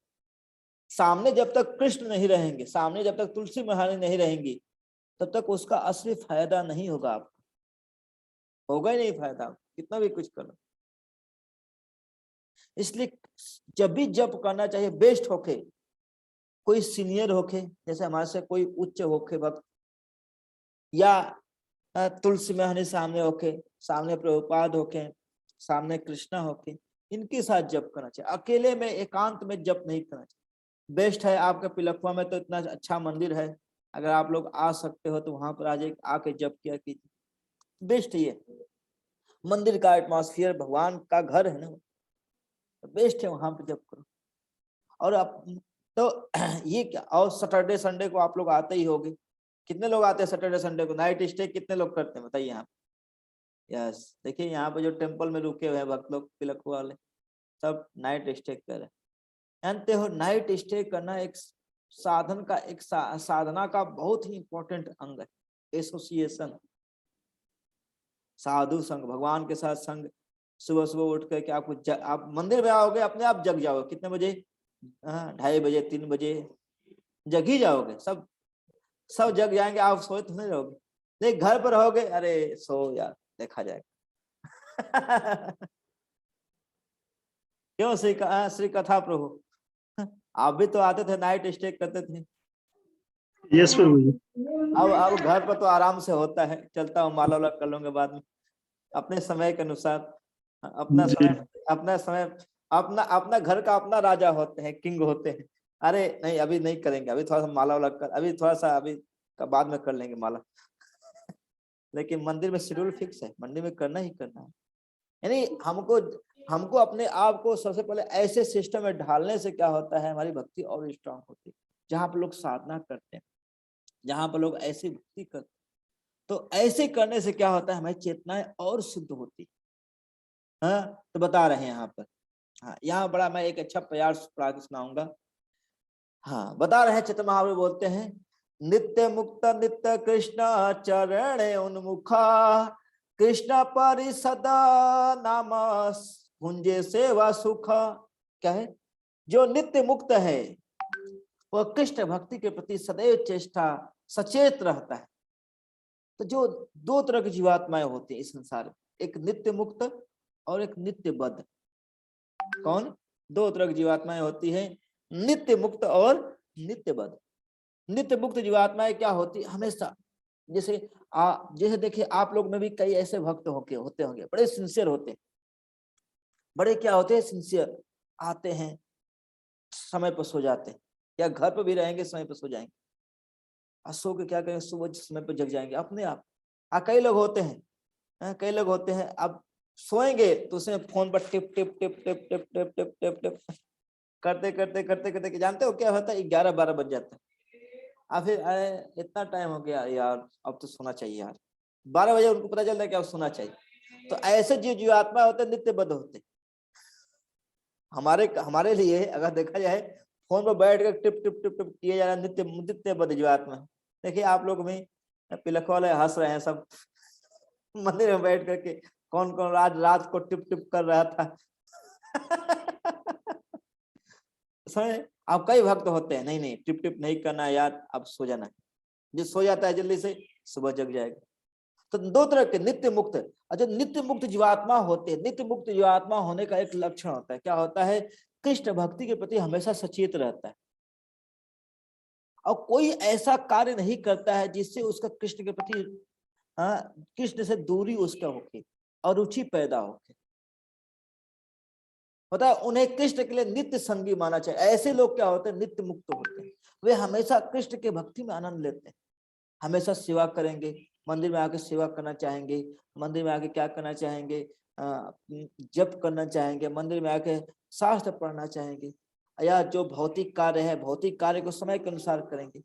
सामने जब तक कृष्ण नहीं रहेंगे, सामने जब तक तुलसी महारानी नहीं रहेंगी, तब तक उसका असली फायदा नहीं होगा। आपको होगा ही नहीं फायदा, कितना भी कुछ करो। इसलिए जब भी जप करना चाहिए, बेस्ट होके कोई सीनियर होके, जैसे हमारे से कोई उच्च होके भक्त, या तुलसी महारानी सामने होके, सामने प्रभुपाद होके, सामने कृष्णा होके, इनके साथ जप करना चाहिए। अकेले में एकांत में जप नहीं करना चाहिए। बेस्ट है आपके पिलखुआ में तो इतना अच्छा मंदिर है, अगर आप लोग आ सकते हो तो वहां पर आज आके जप किया कीजिए। बेस्ट ये मंदिर का एटमॉस्फेयर, भगवान का घर है ना, बेस्ट है, वहां पे जप करो। और आप तो ये क्या, और सैटरडे संडे को आप लोग आते ही होंगे। कितने लोग आते हैं सैटरडे संडे को? नाइट स्टे कितने लोग करते हैं बताइए? यहाँ यस, देखिए यहाँ पे जो टेम्पल में रुके हुए हैं भक्त लोग पिलखुआ वाले, सब नाइट स्टे कर रहे हैं। जानते हो नाइट स्टे करना एक साधन का, एक साधना का बहुत ही इंपॉर्टेंट अंग है। एसोसिएशन, साधु संग, भगवान के साथ संग। सुबह सुबह उठ करके आप मंदिर में आओगे, अपने आप जग जाओगे। कितने बजे? 2:30 बजे, 3 बजे जग ही जाओगे। सब सब जग जाएंगे, आप सोए तो नहीं रहोगे। नहीं, घर पर रहोगे, अरे सो यार, देखा जाएगा। क्यों? श्री कथा प्रभु, आप भी तो आते थे, नाइट स्टे करते थे। यस प्रभु जी। अब घर पर तो आराम से होता है, चलता हूँ, माला वाला कर लूंगा बाद में, अपने समय के अनुसार। अपना जी समय, अपना समय, अपना अपना घर का अपना राजा होते हैं, किंग होते हैं। अरे नहीं, अभी नहीं करेंगे, अभी थोड़ा सा माला वाला कर, अभी थोड़ा सा, अभी का बाद में कर लेंगे माला। लेकिन मंदिर में शेड्यूल फिक्स है, मंदिर में करना ही करना है। यानी हमको हमको अपने आप को सबसे पहले ऐसे सिस्टम में ढालने से क्या होता है, हमारी भक्ति और स्ट्रांग होती है। जहाँ पर लोग साधना करते हैं, जहाँ पर लोग ऐसी भक्ति करते हैं, तो ऐसे करने से क्या होता है, हमारी चेतनाएं और शुद्ध होती है। हाँ, तो बता रहे हैं यहाँ पर। हाँ, यहाँ बड़ा मैं एक अच्छा प्यार पढ़ा के सुनाऊंगा। हाँ, बता रहे हैं, चैतन्य महाप्रभु बोलते हैं, नित्य मुक्त नित्य कृष्ण चरण उन्मुखा, कृष्ण परिसदा नाम भुंजे सेवा सुख। क्या है? जो नित्य मुक्त है वह कृष्ण भक्ति के प्रति सदैव चेष्टा सचेत रहता है। तो जो दो तरह की जीवात्माएं होती है इस संसार में, एक नित्य मुक्त और एक नित्य बद्ध। कौन? दो तरह की जीवात्माएं होती है, नित्य मुक्त और नित्य बद्ध। नित्य मुक्त जीवात्माएं क्या होती है, हमेशा जैसे जैसे देखिए, आप लोग में भी कई ऐसे भक्त होते होंगे, बड़े सिंसियर होते हैं, बड़े क्या होते हैं, सिंसियर, आते हैं समय पर सो जाते हैं, या घर पर भी रहेंगे समय पर सो जाएंगे, और सो के क्या करेंगे, सुबह समय पर जग जाएंगे अपने आप। कई लोग होते हैं, कई लोग होते हैं, अब सोएंगे तो उसमें फोन पर tip tip tip tip tip tip tip tip tip करते करते करते करते जानते हो क्या होता है, 11-12 बज जाता है। फिर अरे इतना टाइम हो गया यार, अब तो सोना चाहिए यार। 12 बजे उनको पता चलता है कि अब सोना चाहिए। तो ऐसे जो जीवात्मा होते हैं नित्य बद्ध होते हैं। हमारे लिए अगर देखा जाए, फोन पर बैठ कर टिप टिप टिप टिप किए जा रहा है, नित्य नित्य बद्ध जीवात्मा। देखिए आप लोग में पिलख वाले हंस रहे हैं सब, मंदिर में बैठ करके कौन कौन आज रात को टिप टिप कर रहा था। समझे? अब कई भक्त होते हैं, नहीं नहीं टिप टिप नहीं करना है यार, अब सो जाना है। जो सो जाता है जल्दी से, सुबह जग जाएगा। तो दो तरह के नित्य मुक्त, और जो नित्य मुक्त जीवात्मा होते हैं, नित्य मुक्त जीवात्मा होने का एक लक्षण होता है, क्या होता है, कृष्ण भक्ति के प्रति हमेशा सचेत रहता है, और कोई ऐसा कार्य नहीं करता है जिससे उसका कृष्ण के प्रति, कृष्ण से दूरी उसका होके और रुचि पैदा होके। पता है, उन्हें कृष्ण के लिए नित्य संगी माना चाहिए। ऐसे लोग क्या होते हैं, नित्य मुक्त होते हैं, वे हमेशा कृष्ण के भक्ति में आनंद लेते हैं, हमेशा सेवा करेंगे, मंदिर में आके सेवा करना चाहेंगे, मंदिर में आके क्या करना चाहेंगे, जप करना चाहेंगे, मंदिर में आके शास्त्र पढ़ना चाहेंगे, या जो भौतिक कार्य है, भौतिक कार्य को समय के अनुसार करेंगे।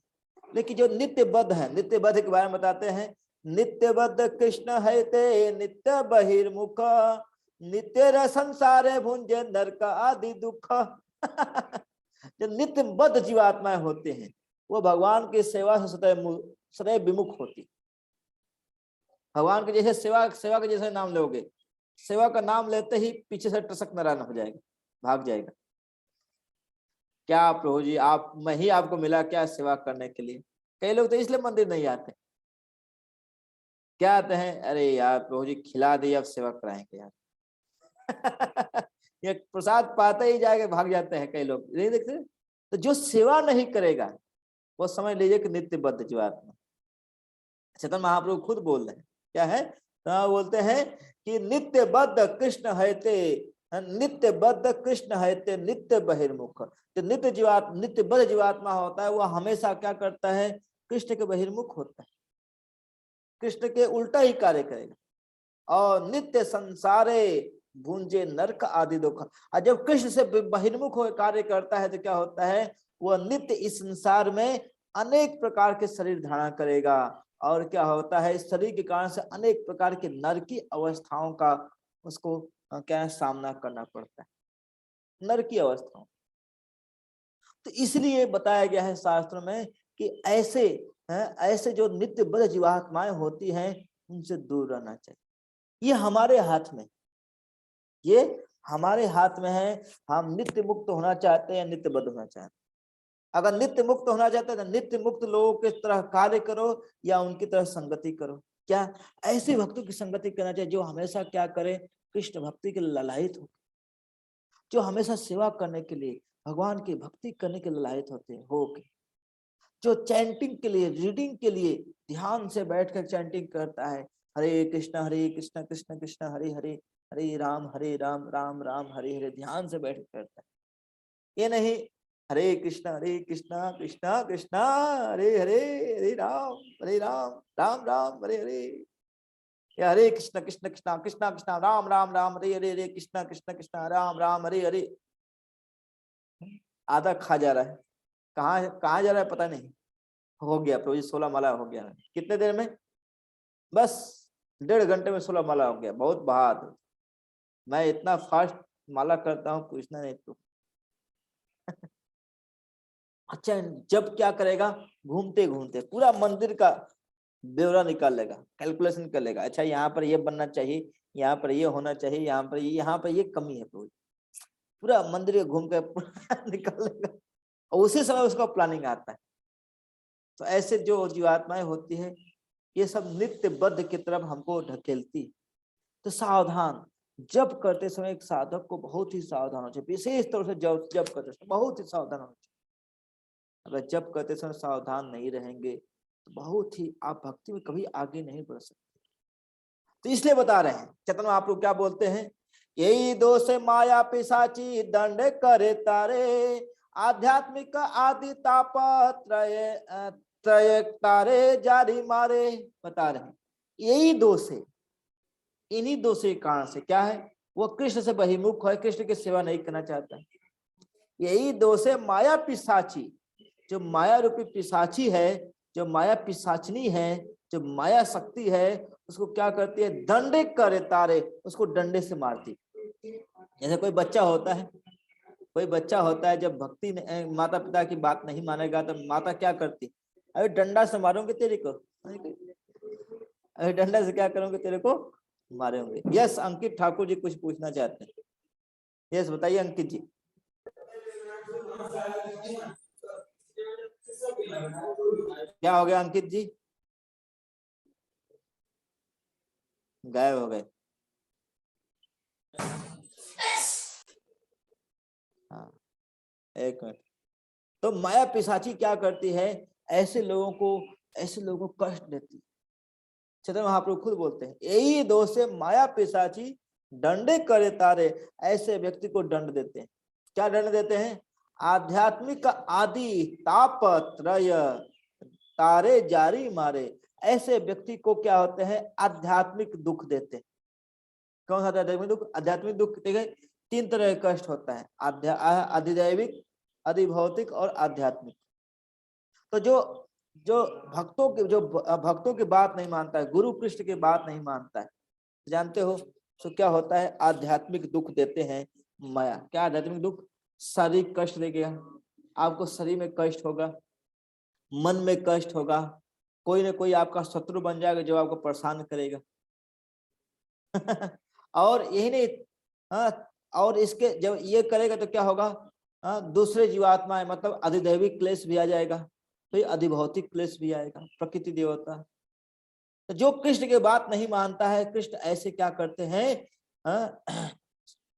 लेकिन जो नित्यबद्ध है, नित्यबद्ध के बारे में बताते हैं, नित्यबद्ध कृष्ण है ते नित्य बहिर्मुख, नित्य संसारे भुंजे नरक आदि दुख। जो नित्यबद्ध जीवात्माएं होते हैं वो भगवान की सेवा से सदैव विमुख होती। भगवान के जैसे सेवा के जैसे नाम लोगे, सेवा का नाम लेते ही पीछे से टसक नारायण हो जाएगा, भाग जाएगा। क्या प्रभु जी, आप मैं ही आपको मिला क्या सेवा करने के लिए? कई लोग तो इसलिए मंदिर नहीं आते। क्या आते हैं, अरे यार प्रभु जी खिला दिए, अब सेवा कराएंगे यार। ये प्रसाद पाते ही जाके भाग जाते हैं कई लोग, नहीं देखते। तो जो सेवा नहीं करेगा वो समझ लीजिए कि नित्यबद्ध जीवात्मा। चेतन महाप्रभु खुद बोल रहे हैं, क्या है, तो बोलते हैं कि नित्यबद्ध कृष्ण है ते, नित्यबद्ध कृष्ण है ते नित्य बहिर्मुख। तो नित्यबद्ध जीवात्मा होता है, वह हमेशा क्या करता है, कृष्ण के बहिर्मुख होता है, कृष्ण के उल्टा ही कार्य करेगा। और नित्य संसारे भूंजे नरक आदि दुख। और जब कृष्ण से बहिर्मुख होकर कार्य करता है तो क्या होता है, वह नित्य इस संसार में अनेक प्रकार के शरीर धारण करेगा, और क्या होता है, इस शरीर के कारण से अनेक प्रकार के नरकी अवस्थाओं का उसको क्या है, सामना करना पड़ता है, नरकी अवस्थाओं। तो इसलिए बताया गया है शास्त्र में कि ऐसे जो नित्य बद्ध जीवात्माएं होती हैं उनसे दूर रहना चाहिए। ये हमारे हाथ में, ये हमारे हाथ में है, हम नित्य मुक्त होना चाहते हैं या नित्य बद्ध होना चाहते हैं। अगर नित्य मुक्त होना चाहते हैं तो नित्य मुक्त लोगों के तरह कार्य करो या उनकी तरह संगति करो। क्या ऐसे भक्तों की संगति करना चाहिए जो हमेशा क्या करे, कृष्ण भक्ति के ललायित हो, जो हमेशा सेवा करने के लिए, भगवान की भक्ति करने के लायक होते हैं, हो के जो चैंटिंग के लिए, रीडिंग के लिए ध्यान से बैठकर चैंटिंग करता है, हरे कृष्ण कृष्ण कृष्ण हरे हरे, हरे राम राम राम हरे हरे, ध्यान से बैठ करता है। ये नहीं हरे कृष्ण कृष्ण कृष्ण हरे हरे, हरे राम राम राम हरे हरे, या हरे कृष्ण कृष्ण कृष्ण कृष्ण कृष्ण राम राम राम हरे हरे, हरे कृष्ण कृष्ण कृष्ण राम राम हरे हरे। आधा खा जा रहा है, कहाँ जा रहा है पता नहीं। हो गया प्रभु जी, 16 माला हो गया। कितने देर में? बस 1.5 घंटे में 16 माला हो गया। बहुत बहादुर, मैं इतना फास्ट माला करता हूँ, पूछना नहीं तो। अच्छा, जब क्या करेगा, घूमते घूमते पूरा मंदिर का ब्यौरा निकाल लेगा, कैलकुलेशन कर लेगा। अच्छा, यहाँ पर ये बनना चाहिए, यहाँ पर ये होना चाहिए, यहाँ पर ये कमी है, पूरा मंदिर घूम के निकाल लेगा, और उसी समय उसका प्लानिंग आता है। तो ऐसे जो जीवात्माएं होती है, ये सब नित्य बद्ध की तरफ हमको ढकेलती। तो सावधान, जब करते समय एक साधक को बहुत ही सावधान होना चाहिए, विशेष तौर से जब करते समय बहुत ही सावधान होना चाहिए। अगर जब करते समय सावधान नहीं रहेंगे तो बहुत ही आप भक्ति में कभी आगे नहीं बढ़ सकते। तो इसलिए बता रहे हैं चैतन्य महाप्रभु क्या बोलते हैं, यही दोष माया पिशाची दंड करे तारे, आध्यात्मिक आदि ताप त्रय तारे जारी मारे। बता रहे हैं यही दोष है, इन्हीं दोष के कारण से क्या है, वो कृष्ण से बहिमुख है, कृष्ण की सेवा नहीं करना चाहता है। यही दोष है माया पिशाची, जो माया रूपी पिशाची है, जो माया पिशाचनी है, जो माया शक्ति है, उसको क्या करती है, दंडे करे तारे, उसको डंडे से मारती। जैसे कोई बच्चा होता है, जब भक्ति माता पिता की बात नहीं मानेगा तो माता क्या करती, अरे डंडा से मारूंगी तेरे को, अरे डंडा से क्या करूंगी, तेरे को मारेंगे। यस, अंकित ठाकुर जी कुछ पूछना चाहते हैं। यस बताइए अंकित जी। क्या हो गया अंकित जी, गायब हो गए? हाँ, एक मिनट। तो माया पिशाची क्या करती है, ऐसे लोगों को कष्ट देती है। चैतन्य महाप्रभु खुद बोलते हैं यही दोष से माया पिशाची दंडे करे तारे, ऐसे व्यक्ति को दंड देते हैं। क्या दंड देते हैं, आध्यात्मिक आदि ताप त्रय तारे जारी मारे। ऐसे व्यक्ति को क्या होते हैं, आध्यात्मिक दुख देते हैं। कौन सा आध्यात्मिक दुख? आध्यात्मिक दुख देखे 3 तरह का कष्ट होता है, अधिदैविक, अधिभौतिक और आध्यात्मिक। तो जो भक्तों की बात नहीं मानता है, गुरु कृष्ण की बात नहीं मानता है, जानते हो तो क्या होता है, आध्यात्मिक दुख देते हैं माया। क्या आध्यात्मिक दुख? शारीरिक कष्ट देगा आपको, शरीर में कष्ट होगा, मन में कष्ट होगा, कोई ना कोई आपका शत्रु बन जाएगा जो आपको परेशान करेगा। और यही नहीं, हाँ, और इसके जब ये करेगा तो क्या होगा, दूसरे जीवात्माएं मतलब अधिदैविक क्लेश भी आ जाएगा, तो ये अधिभौतिक क्लेश भी आएगा, प्रकृति देवता। तो जो कृष्ण की बात नहीं मानता है, कृष्ण ऐसे क्या करते हैं,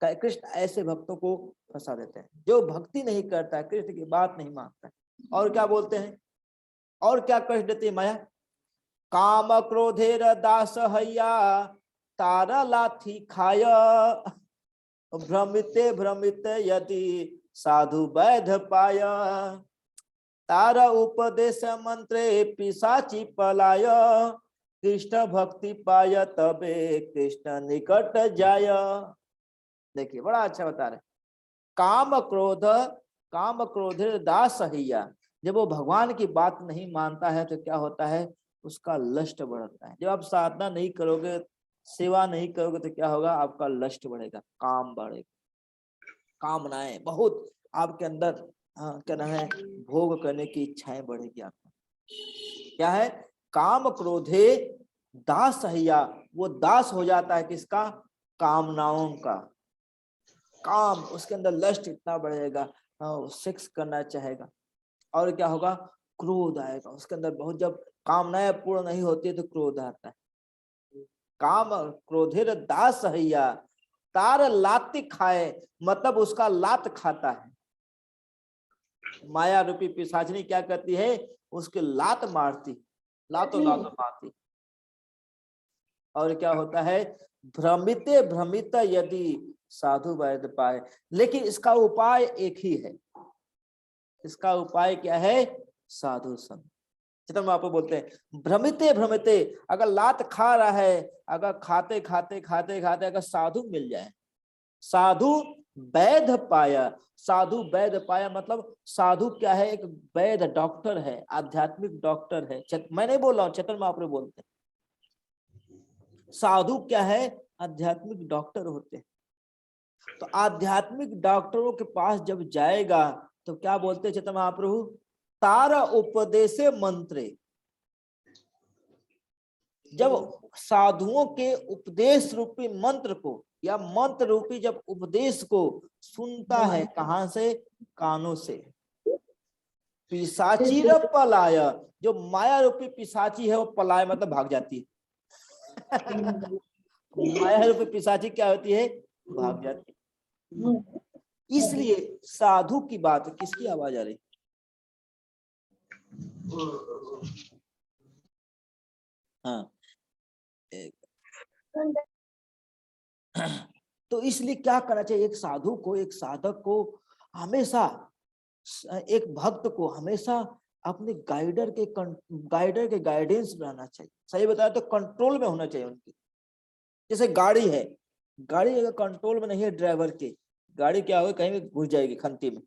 कृष्ण ऐसे भक्तों को फंसा देते हैं। जो भक्ति नहीं करता है, कृष्ण की बात नहीं मानता है, और क्या बोलते हैं, और क्या कष्ट देती है माया, काम क्रोधेर दास हैया तारा लाथी खाय, भ्रमित यदि साधु वैध पाय, तारा उपदेश मंत्रे पिशाची पलाय, कृष्ण भक्ति पाय तबे कृष्ण निकट जाय। देखिए बड़ा अच्छा बता रहे, काम क्रोध दास हैया, जब वो भगवान की बात नहीं मानता है तो क्या होता है, उसका लस्ट बढ़ता है। जब आप साधना नहीं करोगे, सेवा नहीं करोगे तो क्या होगा, आपका लस्ट बढ़ेगा, काम बढ़ेगा, कामनाएं बहुत आपके अंदर, क्या नाम है, भोग करने की इच्छाएं बढ़ेगी आपको। क्या है, काम क्रोधे दास हैया, वो दास हो जाता है किसका, कामनाओं का। काम, उसके अंदर लस्ट इतना बढ़ेगा, सेक्स करना चाहेगा, और क्या होगा, क्रोध आएगा उसके अंदर बहुत। जब कामनाएं पूर्ण नहीं होती है तो क्रोध आता है। काम क्रोधेर दास हैया तार लाती खाए, मतलब उसका लात खाता है। माया रूपी पिशाचनी क्या करती है, उसके लात मारती, लातों लात मारती। और क्या होता है, भ्रमिते भ्रमित यदि साधु वैद्य पाए। लेकिन इसका उपाय एक ही है, इसका उपाय क्या है, साधु संग। चितम आपको बोलते हैं भ्रमिते भ्रमिते, अगर लात खा रहा है, अगर खाते खाते खाते खाते अगर साधु मिल जाए, साधु वैध पाया, साधु वैध पाया मतलब साधु क्या है, एक वैध डॉक्टर है, आध्यात्मिक डॉक्टर है। मैं नहीं बोल रहा हूँ, चेतन महाप्रभु बोलते हैं साधु क्या है, आध्यात्मिक डॉक्टर होते हैं। तो आध्यात्मिक डॉक्टरों के पास जब जाएगा तो क्या बोलते हैं चेतन महाप्रभु, तार उपदेशे मंत्रे। जब साधुओं के उपदेश रूपी मंत्र को या मंत्र रूपी जब उपदेश को सुनता है, कहां से, कानों से। पिशाची र पलाय, जो माया रूपी पिशाची है वो पलाय मतलब भाग जाती है। माया रूपी पिशाची क्या होती है, भाग जाती है। इसलिए साधु की बात, किसकी आवाज आ रही, हाँ तो इसलिए क्या करना चाहिए, एक साधु को, एक साधक को हमेशा, एक भक्त को हमेशा अपने गाइडर के गाइडेंस में रहना चाहिए। सही बताया तो कंट्रोल में होना चाहिए उनकी। जैसे गाड़ी है, गाड़ी अगर कंट्रोल में नहीं है ड्राइवर के, गाड़ी क्या होगी, कहीं भी घुस जाएगी खंती में।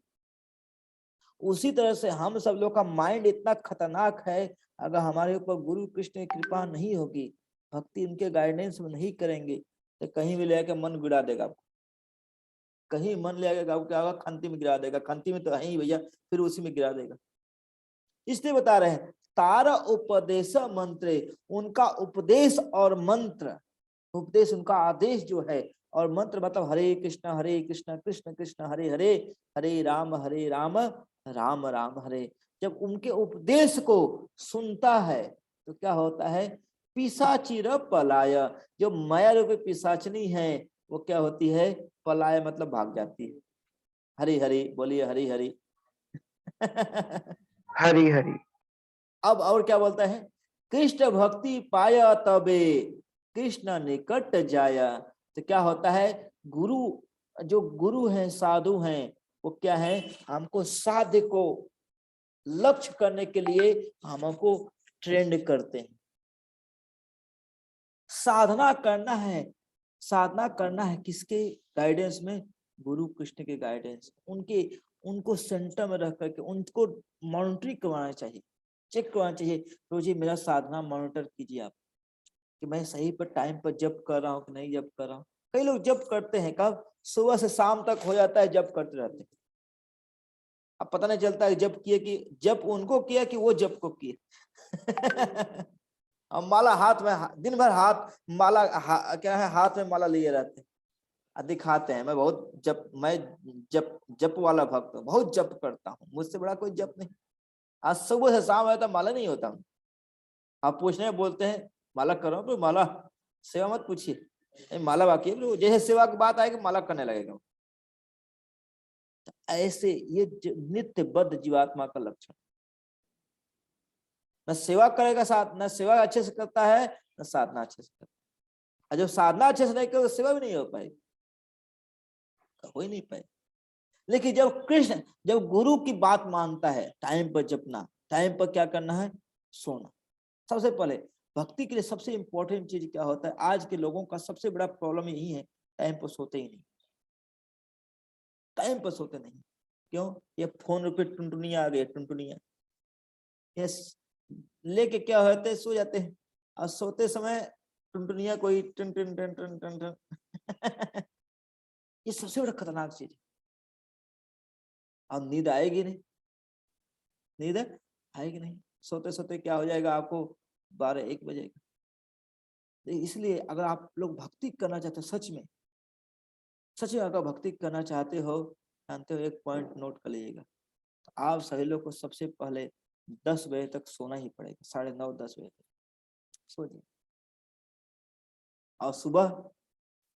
उसी तरह से हम सब लोग का माइंड इतना खतरनाक है, अगर हमारे ऊपर गुरु कृष्ण की कृपा नहीं होगी, भक्ति उनके गाइडेंस में नहीं करेंगे, तो कहीं भी ले आके मन गिरा देगा, कहीं मन ले आके क्या होगा, खंती में गिरा देगा, खंती में तो है ही भैया, फिर उसी में गिरा देगा। इसलिए बता रहे हैं तार उपदेश मंत्रे, उनका उपदेश और मंत्र, उपदेश उनका आदेश जो है, और मंत्र मतलब हरे कृष्ण कृष्ण कृष्ण हरे हरे, हरे राम राम राम हरे। जब उनके उपदेश को सुनता है तो क्या होता है, पिशाचिर पलाय, जो माया रूपी पिशाचनी है वो क्या होती है, पलाय मतलब भाग जाती है। हरी हरी बोलिए, हरी हरी। हरि हरि। अब और क्या बोलता है, कृष्ण भक्ति पाया तबे कृष्ण निकट जाया। तो क्या होता है, गुरु, जो गुरु हैं, साधु हैं, वो क्या है, हमको साध्य को लक्ष्य करने के लिए हमको ट्रेंड करते हैं। साधना करना है, साधना करना है किसके गाइडेंस में, गुरु कृष्ण के गाइडेंस, उनके, उनको सेंटर में रख करके उनको मॉनिटरिंग करवाना चाहिए, चेक करवाना चाहिए। रोज मेरा साधना मॉनिटर कीजिए आप, कि मैं सही पर टाइम पर जप कर रहा हूँ कि नहीं जप कर रहा हूँ। कई लोग जप करते हैं, कब, सुबह से शाम तक हो जाता है जप करते रहते हैं, अब पता नहीं चलता है जप किए कि जप उनको किया कि वो जप को किए। और माला हाथ में, दिन भर हाथ माला क्या है, हाथ में माला लिए रहते हैं, दिखाते हैं मैं बहुत जप, मैं जप वाला भक्त हूँ, बहुत जप करता हूँ, मुझसे बड़ा कोई जप नहीं। आज सुबह से शाम आया तो माला नहीं होता। आप पूछने बोलते हैं माला कर रहा हूँ, तो माला सेवा मत पूछिए, माला बाकी है, जैसे सेवा की बात आएगी माला करने लगेगा। ऐसे ये नित्य बद्ध जीवात्मा का लक्षण, न सेवा करेगा साथ, न सेवा अच्छे से करता है, न साधना अच्छे से करता है। और जब साधना अच्छे से नहीं करेगा, सेवा भी नहीं हो पाएगी, हो ही नहीं पाए। लेकिन जब कृष्ण, जब गुरु की बात मानता है, टाइम पर जपना, टाइम पर क्या करना है, सोना। सबसे पहले भक्ति के लिए सबसे इंपॉर्टेंट चीज क्या होता है, आज के लोगों का सबसे बड़ा प्रॉब्लम यही है, टाइम पर सोते ही नहीं, टाइम पर सोते नहीं। क्यों, ये फोन पे टुनटुनिया आ गई, टुनटुनिया यस, लेके क्या होते हैं, सो जाते हैं, और सोते समय टुनटुनिया कोई टन टन टन टन टन टन। ये सबसे बड़ा खतरनाक चीज है। अब नींद आएगी नहीं, नींद आएगी नहीं, सोते सोते क्या हो जाएगा आपको, 12-1 बजेगा। इसलिए अगर आप लोग भक्ति करना चाहते हो, सच में अगर भक्ति करना चाहते हो, जानते हो, एक पॉइंट नोट कर लीजिएगा, तो आप सभी लोग को सबसे पहले 10 बजे तक सोना ही पड़ेगा, 9:30-10 बजे तक सो जाइए, और सुबह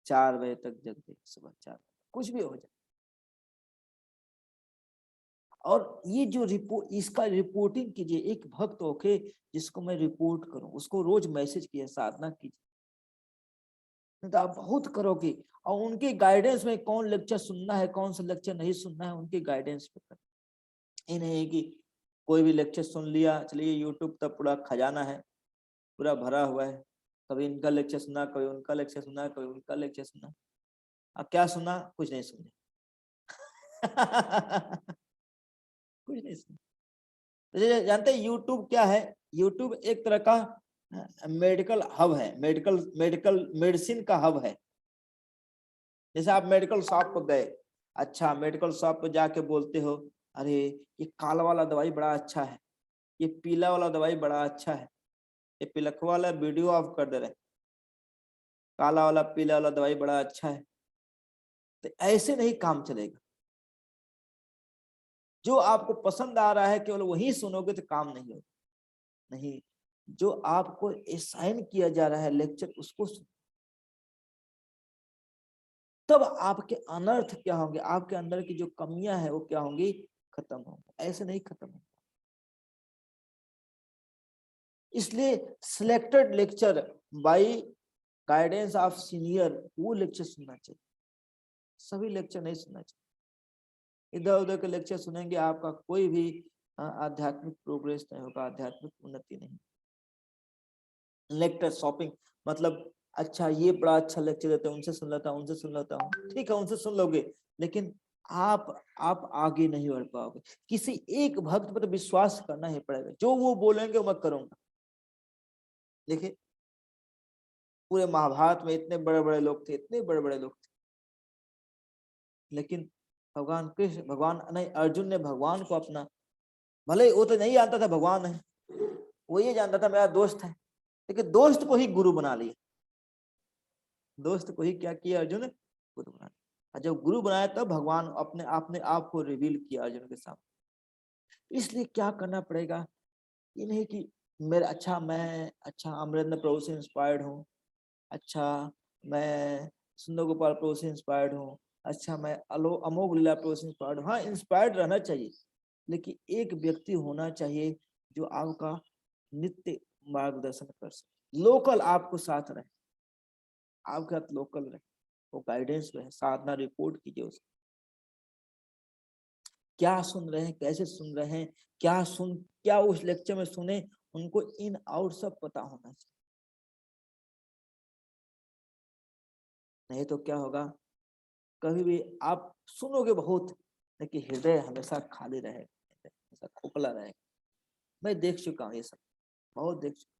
4 बजे तक जगते, सुबह 4, कुछ भी हो जाए, और ये जो रिपोर्ट, इसका रिपोर्टिंग कीजिए, एक भक्त होके जिसको मैं रिपोर्ट करूं, उसको रोज मैसेज किए, साधना कीजिए, नहीं तो आप बहुत करोगे। और उनके गाइडेंस में कौन लेक्चर सुनना है, कौन सा लेक्चर नहीं सुनना है, उनके गाइडेंस पे कर। ये नहीं कि कोई भी लेक्चर सुन लिया, चलिए यूट्यूब तक पूरा खजाना है, पूरा भरा हुआ है, कभी इनका लेक्चर सुना, कभी उनका लेक्चर सुना, कभी उनका लेक्चर सुना। अब क्या सुना? कुछ नहीं सुना। कुछ नहीं सुना। तो जानते हैं यूट्यूब क्या है? यूट्यूब एक तरह का मेडिकल हब है, मेडिकल मेडिसिन का हब है। जैसे आप मेडिकल शॉप पर गए, अच्छा मेडिकल शॉप पर जाके बोलते हो, अरे ये काला वाला दवाई बड़ा अच्छा है, ये पीला वाला दवाई बड़ा अच्छा है, ये पिलख वाला वीडियो ऑफ कर दे रहे, काला वाला पीला वाला दवाई बड़ा अच्छा है। तो ऐसे नहीं काम चलेगा। जो आपको पसंद आ रहा है केवल वही सुनोगे तो काम नहीं होगा। नहीं, जो आपको असाइन किया जा रहा है लेक्चर, उसको सुनो। तब आपके अनर्थ क्या होंगे, आपके अंदर की जो कमियां हैं वो क्या होंगी? खत्म होंगी। ऐसे नहीं खत्म होंगे। इसलिए selected lecture by guidance of senior, वो लेक्चर सुनना चाहिए, सभी लेक्चर नहीं सुनना चाहिए। इधर उधर के लेक्चर सुनेंगे, आपका कोई भी आध्यात्मिक प्रोग्रेस नहीं होगा, आध्यात्मिक उन्नति नहीं। लेक्चर शॉपिंग मतलब, अच्छा ये बड़ा अच्छा लेक्चर देते हैं, उनसे सुन लेता हूँ, उनसे सुन लेता हूँ, ठीक है उनसे सुन लोगे, लेकिन आप आगे नहीं बढ़ पाओगे। किसी एक भक्त पर विश्वास करना ही पड़ेगा, जो वो बोलेंगे वो मैं करूंगा। देखिए पूरे महाभारत में इतने बड़े बड़े लोग थे, इतने बड़े बड़े लोग थे, लेकिन भगवान कृष्ण, भगवान नहीं, अर्जुन ने भगवान को अपना, भले वो तो नहीं जानता था भगवान है, वो ये जानता था मेरा दोस्त है, लेकिन दोस्त को ही गुरु बना लिया। दोस्त को ही क्या किया अर्जुन? गुरु बना लिया। और जब गुरु बनाया तब भगवान अपने आप को रिवील किया अर्जुन के सामने। इसलिए क्या करना पड़ेगा? ये नहीं कि मेरा मैं अमरेंद्र प्रभु से इंस्पायर्ड हूँ, अच्छा मैं सुंदर गोपाल प्रभु से इंस्पायर्ड हूँ, अच्छा मैं अमोघ लीला प्रभु से इंस्पायर्ड हूँ। हाँ इंस्पायर्ड रहना चाहिए, लेकिन एक व्यक्ति होना चाहिए जो आपका नित्य मार्गदर्शन कर सके, लोकल आपको साथ रहे, आपके साथ लोकल रहे, वो गाइडेंस रहे, साधना रिपोर्ट कीजिए उसको, क्या सुन रहे हैं, कैसे सुन रहे हैं, क्या उस लेक्चर में सुने, उनको इन आउट सब पता होना चाहिए। नहीं तो क्या होगा, कभी भी आप सुनोगे बहुत, लेकिन हृदय हमेशा खाली रहेगा, हमेशा खोखला रहेगा। मैं देख चुका हूँ ये सब, बहुत देख चुका।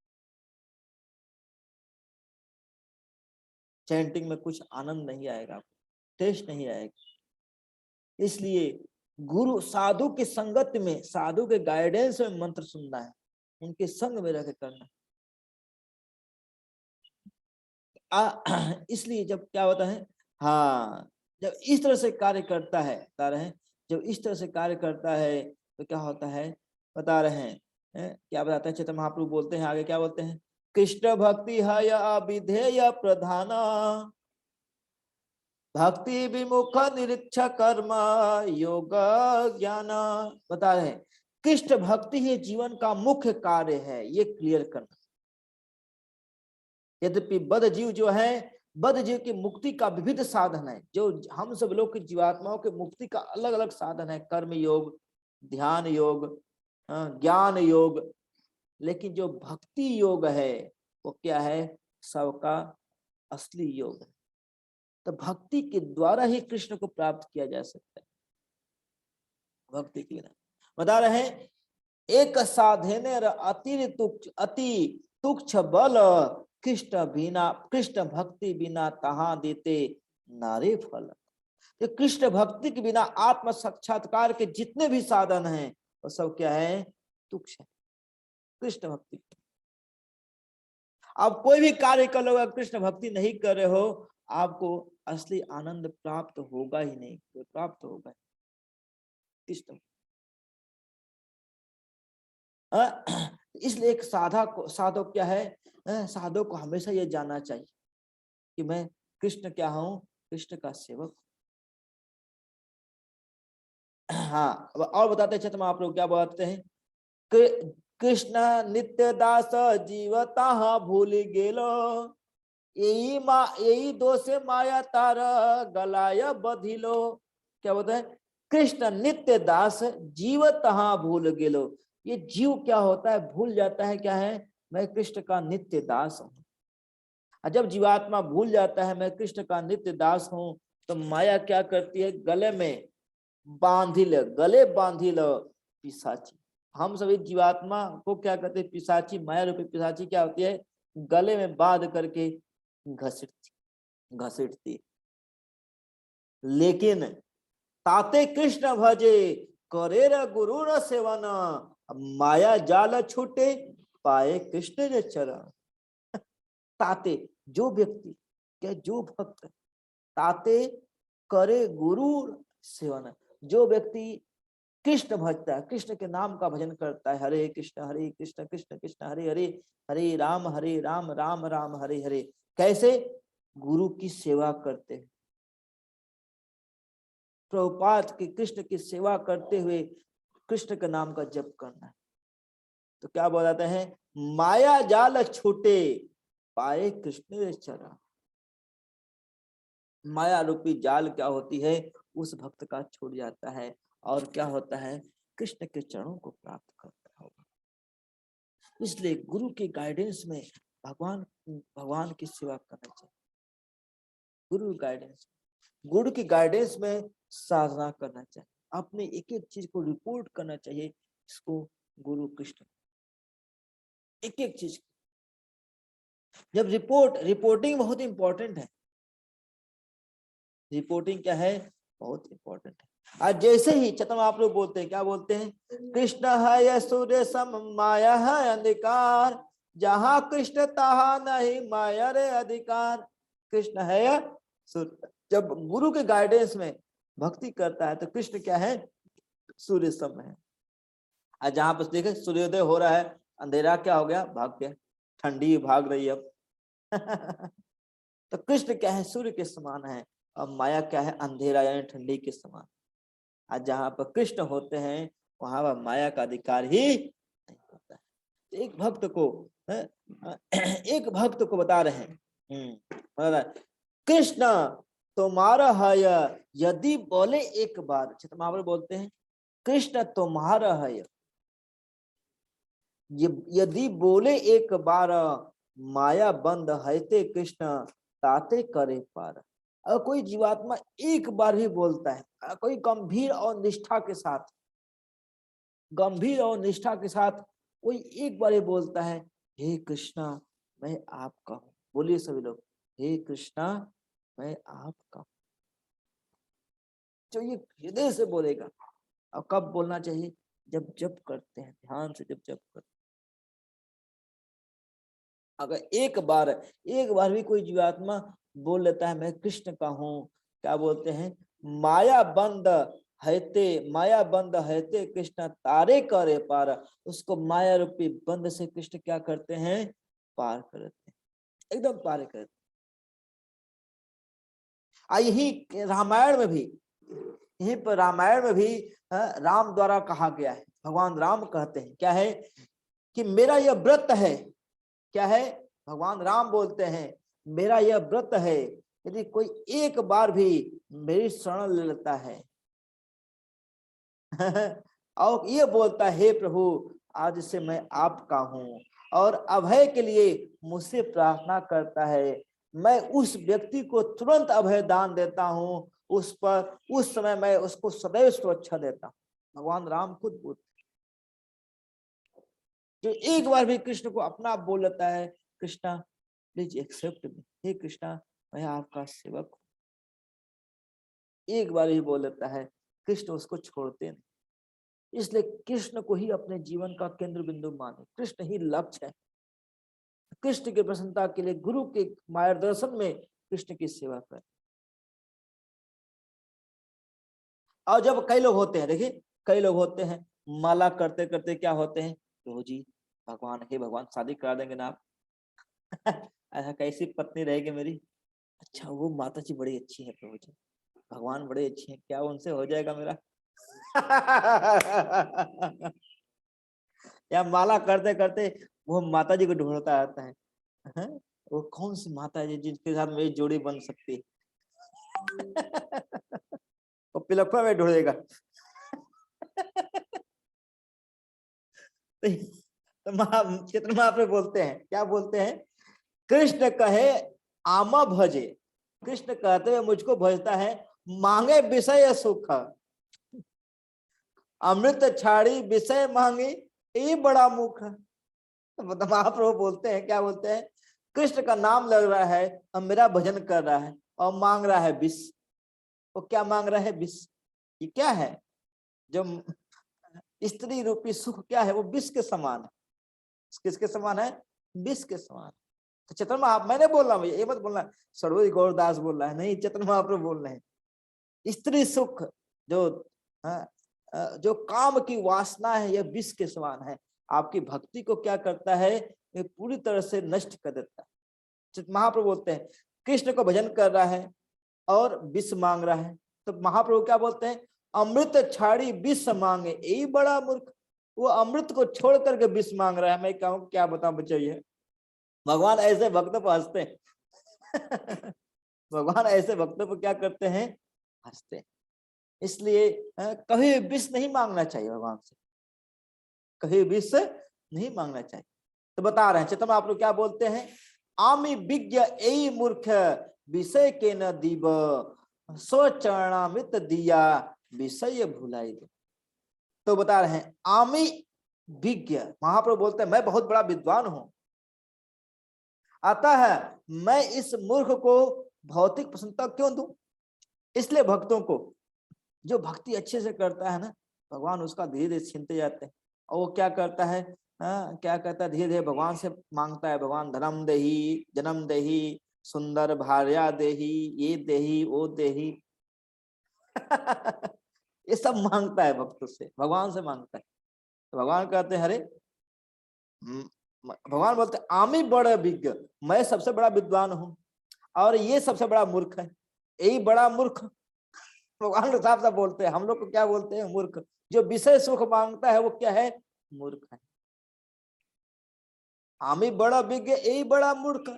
चैंटिंग में कुछ आनंद नहीं आएगा आपको, टेस्ट नहीं आएगा। इसलिए गुरु साधु की संगत में, साधु के गाइडेंस में मंत्र सुनना है, उनके संग में रह के करना इसलिए जब क्या होता है, हाँ जब इस तरह से कार्य करता है, बता रहे हैं, जब इस तरह से कार्य करता है तो क्या होता है, बता रहे हैं, क्या बताते हैं चैतन्य महाप्रभु बोलते हैं आगे, क्या बोलते हैं? कृष्ण भक्ति है या विधेय प्रधाना, भक्ति विमुख निरीक्षा कर्म योग ज्ञान। बता रहे हैं कृष्ण भक्ति ही जीवन का मुख्य कार्य है, ये क्लियर करना। यद्यपि बद्ध जीव जो है, बद्ध जीव की मुक्ति का विविध साधन है, जो हम सब लोग की जीवात्माओं के मुक्ति का अलग अलग साधन है, कर्म योग, ध्यान योग, ज्ञान योग, लेकिन जो भक्ति योग है वो क्या है? सबका असली योग है। तो भक्ति के द्वारा ही कृष्ण को प्राप्त किया जा सकता है, भक्ति के बिना। बता रहे हैं एक साधने अति तुक्ष बल, कृष्ण भक्ति बिना तहा देते नारे फल। तो कृष्ण भक्ति के बिना आत्म साक्षात्कार के जितने भी साधन हैं वो सब क्या है? तुक्ष है। कृष्ण भक्ति, आप कोई भी कार्य कर लो, अगर कृष्ण भक्ति नहीं कर रहे हो, आपको असली आनंद प्राप्त होगा ही नहीं, प्राप्त होगा कृष्ण। इसलिए एक साधक क्या है? साधक को हमेशा ये जानना चाहिए कि मैं कृष्ण क्या हूं? कृष्ण का सेवक। हाँ, अब और बताते हैं चेतन महाप्रभु क्या बताते हैं। कृष्ण नित्य दास जीवता भूल गेलो, यही दोषे माया तार गलाय बधिलो। क्या बोलते हैं, कृष्ण नित्य दास जीवता भूल गेलो। ये जीव क्या होता है, भूल जाता है क्या है, मैं कृष्ण का नित्य दास हूं। और जब जीवात्मा भूल जाता है मैं कृष्ण का नित्य दास हूं, तो माया क्या करती है, गले में बांधिल, गले बांधिल पिशाची। हम सभी जीवात्मा को क्या कहते हैं, पिशाची, माया रूपी पिशाची क्या होती है, गले में बांध करके घसीटती। लेकिन ताते कृष्ण भजे करे गुरु न सेवन, माया जाल छूटे पाए कृष्ण रे चरण। ताते, जो व्यक्ति, क्या जो भक्त, ताते करे गुरु सेवन, जो व्यक्ति कृष्ण भजता है, कृष्ण के नाम का भजन करता है, हरे कृष्ण कृष्ण कृष्ण हरे हरे, हरे राम राम राम हरे हरे। कैसे, गुरु की सेवा करते हैं, प्रभुपाद की कृष्ण की सेवा करते हुए कृष्ण के नाम का जप करना है। तो क्या बताते हैं, माया जाल छूटे पाए कृष्ण चरण। माया रूपी जाल क्या होती है, उस भक्त का छूट जाता है, और क्या होता है, कृष्ण के चरणों को प्राप्त करता होगा। इसलिए गुरु के गाइडेंस में भगवान की सेवा करना चाहिए। गुरु की गाइडेंस में साधना करना चाहिए, अपने एक एक चीज को रिपोर्ट करना चाहिए, इसको गुरु कृष्ण, एक एक चीज। जब रिपोर्टिंग बहुत इंपॉर्टेंट है, रिपोर्टिंग क्या है, बहुत इंपॉर्टेंट है। आज जैसे ही चतम आप लोग बोलते हैं, क्या बोलते हैं, कृष्ण है यह सूर्य सम, माया है अंधकार, जहां कृष्ण तहा नहीं माया रे अधिकार। कृष्ण है यह सूर्य, जब गुरु के गाइडेंस में भक्ति करता है तो कृष्ण क्या है, सूर्य सम है। आज जहां पर देखे सूर्योदय हो रहा है, अंधेरा क्या हो गया, भाग गया, ठंडी भाग रही है अब। तो कृष्ण क्या है, सूर्य के समान है, और माया क्या है, अंधेरा यानी ठंडी के समान। आज जहां पर कृष्ण होते हैं वहां पर माया का अधिकार ही नहीं होता है। एक भक्त को एक भक्त को बता रहे हैं, कृष्ण तुम्हारा है यदि बोले एक बार, महावर बोलते हैं, कृष्ण तुम्हारा है यदि बोले एक बार, माया बंद हैते कृष्ण ताते करे पार। अगर कोई जीवात्मा एक बार भी बोलता है, कोई गंभीर और निष्ठा के साथ कोई एक बार ही बोलता है, हे कृष्णा मैं आपका हूं, बोलिए सभी लोग, हे कृष्णा मैं आपका हूं। जो ये हृदय से बोलेगा। और कब बोलना चाहिए, जब जप करते हैं, ध्यान से जब जप करते हैं। अगर एक बार भी कोई जीवात्मा बोल लेता है मैं कृष्ण का हूं, क्या बोलते हैं, माया बंद हैते कृष्ण तारे करे पार। उसको माया रूपी बंद से कृष्ण क्या करते हैं, पार करते हैं, एकदम पार करते हैं। यही रामायण में भी, यहीं पर रामायण में भी राम द्वारा कहा गया है, भगवान राम कहते हैं क्या है, कि मेरा यह व्रत है, क्या है, भगवान राम बोलते हैं मेरा यह व्रत है, यदि कोई एक बार भी मेरी शरण ले लेता है और ये बोलता है हे प्रभु आज से मैं आपका हूं, और अभय के लिए मुझसे प्रार्थना करता है, मैं उस व्यक्ति को तुरंत अभय दान देता हूं, उस समय मैं उसको सदैव सुरक्षा देता हूं। भगवान राम खुद बोलते, जो एक बार भी कृष्ण को अपना बोल लेता है, कृष्णा प्लीज एक्सेप्ट मी, हे कृष्णा मैं आपका सेवक हूं, एक बार ही बोल लेता है, कृष्ण उसको छोड़ते नहीं। इसलिए कृष्ण को ही अपने जीवन का केंद्र बिंदु माने, कृष्ण ही लक्ष्य है। कृष्ण की प्रसन्नता के लिए गुरु के मार्गदर्शन में कृष्ण की सेवा करें। और जब कई लोग होते हैं, देखिए कई लोग होते हैं माला करते करते क्या होते हैं, प्रभु जी भगवान, हे भगवान शादी करा देंगे ना आप। ऐसा कैसी पत्नी रहेगी मेरी, अच्छा वो माता जी बड़ी अच्छी है प्रभु जी, भगवान बड़े अच्छे हैं, क्या उनसे हो जाएगा मेरा। या माला करते करते वो माता जी को ढूंढता आता है, हैं? वो कौन सी माता है जिनके साथ मेरी जोड़ी बन सकती है? वो पिलखुआ में ढूंढेगा। तो चैतन्य महाप्रभु बोलते हैं, क्या बोलते हैं? कृष्ण कहे आमा भजे, कृष्ण कहते हुए मुझको भजता है, मांगे विषय सुख, अमृत छाड़ी विषय मांगे, ये बड़ा मुख। तो मतलब महाप्रभु बोलते हैं, क्या बोलते हैं? कृष्ण का नाम लग रहा है और मेरा भजन कर रहा है और मांग रहा है विष। वो क्या मांग रहा है? विष। ये क्या है? जो स्त्री रूपी सुख क्या है? वो विष के समान है। किसके समान है? विष के समान। तो चैतन्य महाप्रभु, मैंने बोल रहा हूँ, ये मत बोलना सरोज गौरदास बोल रहा है, नहीं, चैतन्य महाप्रभु बोल रहे हैं। स्त्री सुख जो जो काम की वासना है, यह विष के समान है। आपकी भक्ति को क्या करता है? ये पूरी तरह से नष्ट कर देता है। महाप्रभु बोलते हैं कृष्ण को भजन कर रहा है और विष मांग रहा है, तो महाप्रभु क्या बोलते हैं? अमृत छाड़ी विष मांगे, यही बड़ा मूर्ख। वो अमृत को छोड़ करके विष मांग रहा है। मैं कहूँ क्या बताऊं बच्चों, ये भगवान ऐसे भक्तों पर हंसते हैं। भगवान ऐसे भक्तों पर क्या करते हैं? हंसते हैं। इसलिए कभी विष नहीं मांगना चाहिए भगवान से, कभी विष नहीं मांगना चाहिए। तो बता रहे हैं चेतन आप लोग क्या बोलते हैं? आमी विज्ञ ए मूर्ख विषय के न दीब, स्वचरणामृत दिया विषय भुलाई दो। तो बता रहे हैं आमी विज्ञ, महाप्रभु बोलते हैं मैं बहुत बड़ा विद्वान हूं, अतः मैं इस मूर्ख को भौतिक प्रसन्नता क्यों दूं? इसलिए भक्तों को, जो भक्ति अच्छे से करता है ना, भगवान उसका धीरे धीरे छीनते जाते हैं। और वो क्या करता है? क्या करता है? धीरे धीरे भगवान से मांगता है, भगवान धर्म देही, जन्म देही, सुंदर भार्या देही, ये देही, वो देही। ये सब मांगता है भक्तों से, भगवान से मांगता है। तो भगवान कहते हैं अरे, भगवान बोलते हैं आमी बड़ा विज्ञ, मैं सबसे बड़ा विद्वान हूं और ये सबसे बड़ा मूर्ख है, यही बड़ा मूर्ख। भगवान साहब साहब बोलते हैं, हम लोग को क्या बोलते हैं? मूर्ख। जो विषय सुख मांगता है वो क्या है? मूर्ख है। आमी बड़ा विज्ञ, यही बड़ा मूर्ख।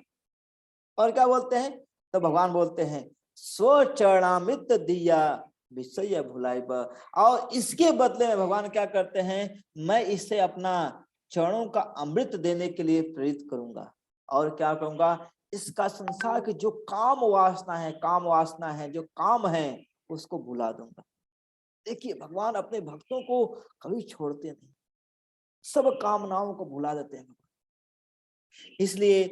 और क्या बोलते हैं? तो भगवान बोलते हैं स्वचरणामृत दिया विषय भुलाई ब, और इसके बदले में भगवान क्या करते हैं? मैं इसे अपना चरणों का अमृत देने के लिए प्रेरित करूंगा। और क्या करूंगा? इसका संसार की जो काम वासना है, जो काम है, उसको भुला दूंगा। देखिए भगवान अपने भक्तों को कभी छोड़ते नहीं, सब कामनाओं को भुला देते हैं। इसलिए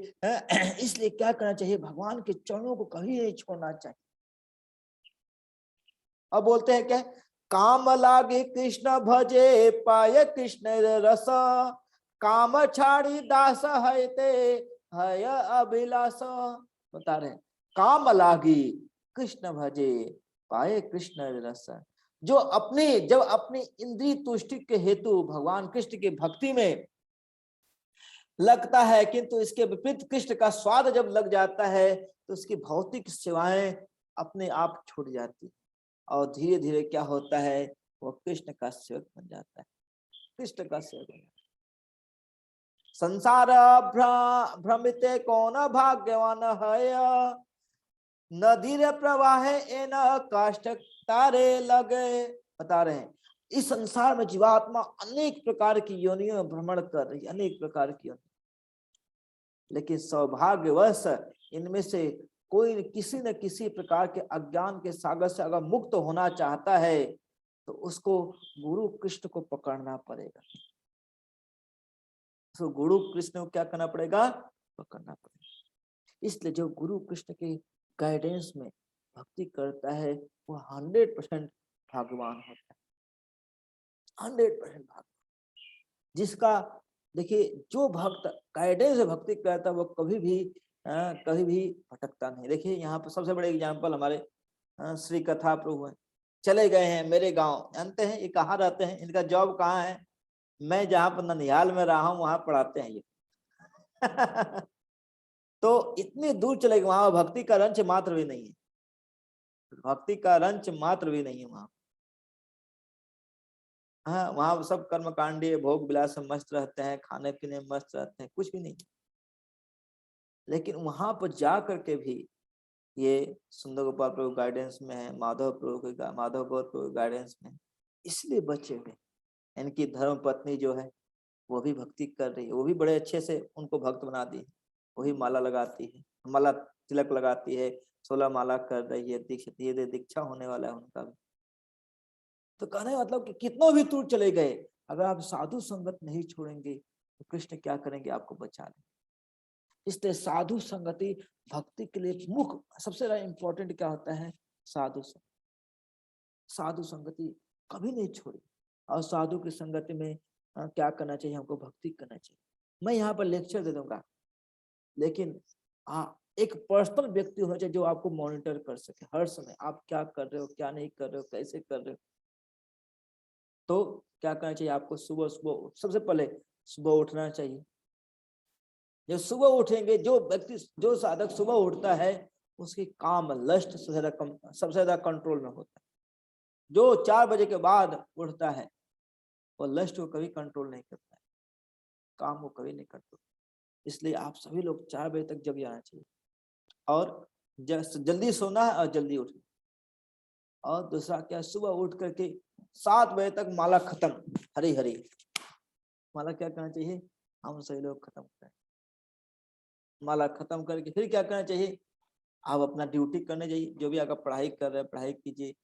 इसलिए क्या करना चाहिए? भगवान के चरणों को कभी नहीं छोड़ना चाहिए। अब बोलते हैं क्या? काम लागे कृष्ण भजे, पाय कृष्ण रस, काम छाड़ी दास है ते, है अभिलाष। बता रहे हैं काम लागी कृष्ण भजे, पाए कृष्ण रस। जो जब अपनी इंद्रिय तुष्टि के हेतु भगवान कृष्ण की भक्ति में लगता है, किंतु इसके विपरीत कृष्ण का स्वाद जब लग जाता है तो उसकी भौतिक सेवाएं अपने आप छूट जाती, और धीरे धीरे क्या होता है? वो कृष्ण का सेवक बन जाता है, कृष्ण का सेवक बन जाता है। संसार भ्रमित कौन भाग्यवान है, नदीर प्रवाह एन काष्ठ तारे लगे। बता रहे हैं इस संसार में जीवात्मा अनेक प्रकार की योनियों में भ्रमण कर रही है, अनेक प्रकार की योनि, लेकिन सौभाग्यवश इनमें से कोई किसी न किसी प्रकार के अज्ञान के सागर से अगर मुक्त होना चाहता है तो उसको गुरु कृष्ण को पकड़ना पड़ेगा। तो गुरु कृष्ण को क्या करना पड़ेगा? पकड़ना पड़ेगा। इसलिए जो गुरु कृष्ण के गाइडेंस में भक्ति करता है वो 100% भाग्यवान होता है, 100% भाग्यवान। जिसका देखिए जो भक्त गाइडेंस से भक्ति करता है वो कभी भी भटकता नहीं। देखिए यहाँ पर सबसे बड़े एग्जाम्पल हमारे श्री कथा प्रभु है, चले गए हैं मेरे गांव। जानते हैं ये कहाँ रहते हैं? इनका जॉब कहाँ है? मैं जहाँ पर ननिहाल में रहा हूँ वहां पढ़ाते हैं ये। तो इतनी दूर चले गए, वहां भक्ति का रंच मात्र भी नहीं है, भक्ति का रंच मात्र भी नहीं है वहां। हाँ, वहां सब कर्मकांडी भोग विलास में मस्त रहते हैं, खाने पीने में मस्त रहते हैं, कुछ भी नहीं। लेकिन वहां पर जा करके भी ये सुंदर गोपाल प्रभु गाइडेंस में है, माधव गौर प्रभु गाइडेंस में, इसलिए बचे हुए। इनकी धर्म पत्नी जो है वो भी भक्ति कर रही है, वो भी बड़े अच्छे से उनको भक्त बना दी है। वही माला लगाती है, माला तिलक लगाती है, 16 माला कर रही है, दीक्षा होने वाला है उनका भी। तो कहने का मतलब कि कितनों भी दूर चले गए, अगर आप साधु संगत नहीं छोड़ेंगे तो कृष्ण क्या करेंगे, आपको बचा लेंगे। इसलिए साधु संगति भक्ति के लिए मुख्य सबसे ज्यादा इंपॉर्टेंट क्या होता है, साधु संगति। साधु संगति कभी नहीं छोड़ी। और साधु की संगति में क्या करना चाहिए, हमको भक्ति करना चाहिए। मैं यहाँ पर लेक्चर दे दूंगा, लेकिन एक पर्सनल व्यक्ति होना चाहिए जो आपको मॉनिटर कर सके हर समय, आप क्या कर रहे हो, क्या नहीं कर रहे हो, कैसे कर रहे हो। तो क्या करना चाहिए आपको, सुबह सुबह सबसे पहले सुबह उठना चाहिए। जब सुबह उठेंगे, जो व्यक्ति जो साधक सुबह उठता है उसकी काम लस्ट सबसे ज्यादा कंट्रोल में होता है। जो 4 बजे के बाद उठता है वो लस्ट को कभी कंट्रोल नहीं करता है, काम को कभी नहीं कंट्रोल। इसलिए आप सभी लोग 4 बजे तक जग जाना चाहिए और जल्दी सोना है और जल्दी उठना। और दूसरा क्या, सुबह उठ करके 7 बजे तक माला खत्म, हरी हरी माला क्या करना चाहिए, हम सभी लोग खत्म करें। माला खत्म करके फिर क्या करना चाहिए, आप अपना ड्यूटी करने जाइए, जो भी अगर पढ़ाई कर रहे हैं पढ़ाई कीजिए,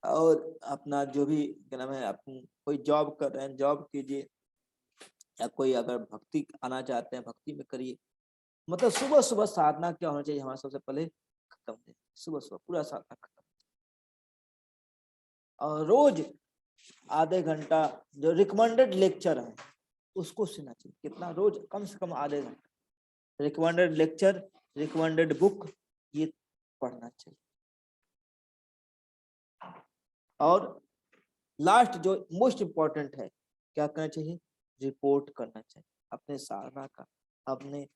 और अपना जो भी क्या नाम है, आप कोई जॉब कर रहे हैं जॉब कीजिए, या कोई अगर भक्ति आना चाहते हैं भक्ति में करिए। मतलब सुबह सुबह साधना क्या होना चाहिए हमारा, सबसे पहले खत्म है, सुबह सुबह पूरा साधना खत्म। और रोज आधे घंटा जो रिकमेंडेड लेक्चर है उसको सुनना चाहिए। कितना, रोज कम से कम आधे घंटा रिकमेंडेड लेक्चर, रिकमेंडेड बुक ये पढ़ना चाहिए। और लास्ट जो मोस्ट इम्पोर्टेंट है, क्या करना चाहिए, रिपोर्ट करना चाहिए अपने साधना का, अपने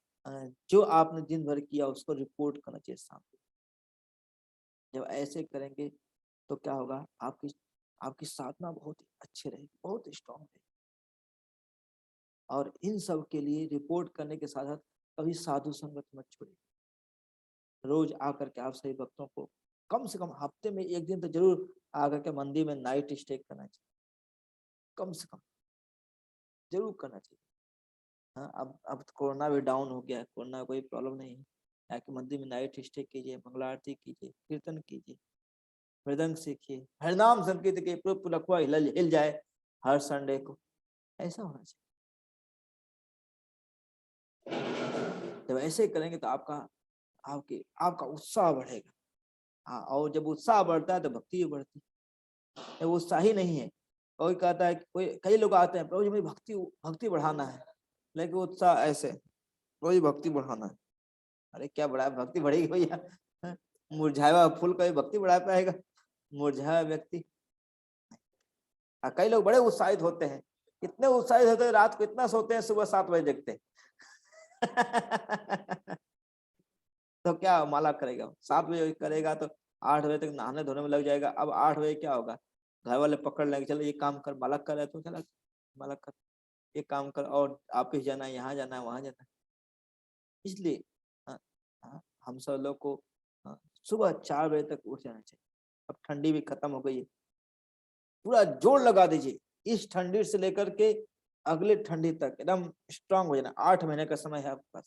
जो आपने दिन भर किया उसको रिपोर्ट करना चाहिए सामने। जब ऐसे करेंगे तो क्या होगा, आपकी साधना बहुत अच्छी रहेगी, बहुत स्ट्रांग रहेगी। और इन सब के लिए रिपोर्ट करने के साथ साथ कभी साधु संगत मत छोड़िए। रोज आकर के आप सभी भक्तों को कम से कम हफ्ते में 1 दिन तो जरूर आकर के मंदिर में नाइट स्टे करना चाहिए, कम से कम जरूर करना चाहिए। हाँ, अब तो कोरोना भी डाउन हो गया है, कोरोना कोई प्रॉब्लम नहीं है। जाके मंदिर में नाइट स्टे कीजिए, मंगला आरती कीजिए, कीर्तन कीजिए, मृदंग सीखिए, हरिनाम संकीर्तन के पूरा पुलखवा हिल जाए हर संडे को, ऐसा होना चाहिए। जब ऐसे करेंगे तो आपका उत्साह बढ़ेगा। हाँ, और जब उत्साह बढ़ता है तो भक्ति भी बढ़ती है। जब उत्साह ही नहीं है, कोई कहता है, कोई कई लोग आते हैं, प्रभु जी मुझे भक्ति बढ़ाना है, लेकिन उत्साह ऐसे, कोई भक्ति बढ़ाना है। अरे क्या बढ़ा, भक्ति बढ़ेगी भैया? मुरझाया हुआ फूल कभी भक्ति बढ़ा पाएगा? मुरझाया व्यक्ति। कई लोग बड़े उत्साहित होते हैं, इतने उत्साहित होते हैं, रात को इतना सोते हैं, सुबह 7 बजे जगते हैं। तो क्या माला करेगा, 7 बजे करेगा तो 8 बजे तक नहाने धोने में लग जाएगा। अब 8 बजे क्या होगा, घर वाले पकड़ लेंगे, चलो ये काम कर, माला कर रहे तो चला माला कर, ये काम कर, और ऑफिस जाना है, यहाँ जाना है, वहां जाना है। इसलिए हम सब लोग को सुबह 4 बजे तक उठ जाना चाहिए। अब ठंडी भी खत्म हो गई है, पूरा जोर लगा दीजिए, इस ठंडी से लेकर के अगले ठंडी तक एकदम स्ट्रांग हो जाना। 8 महीने का समय है आपके पास,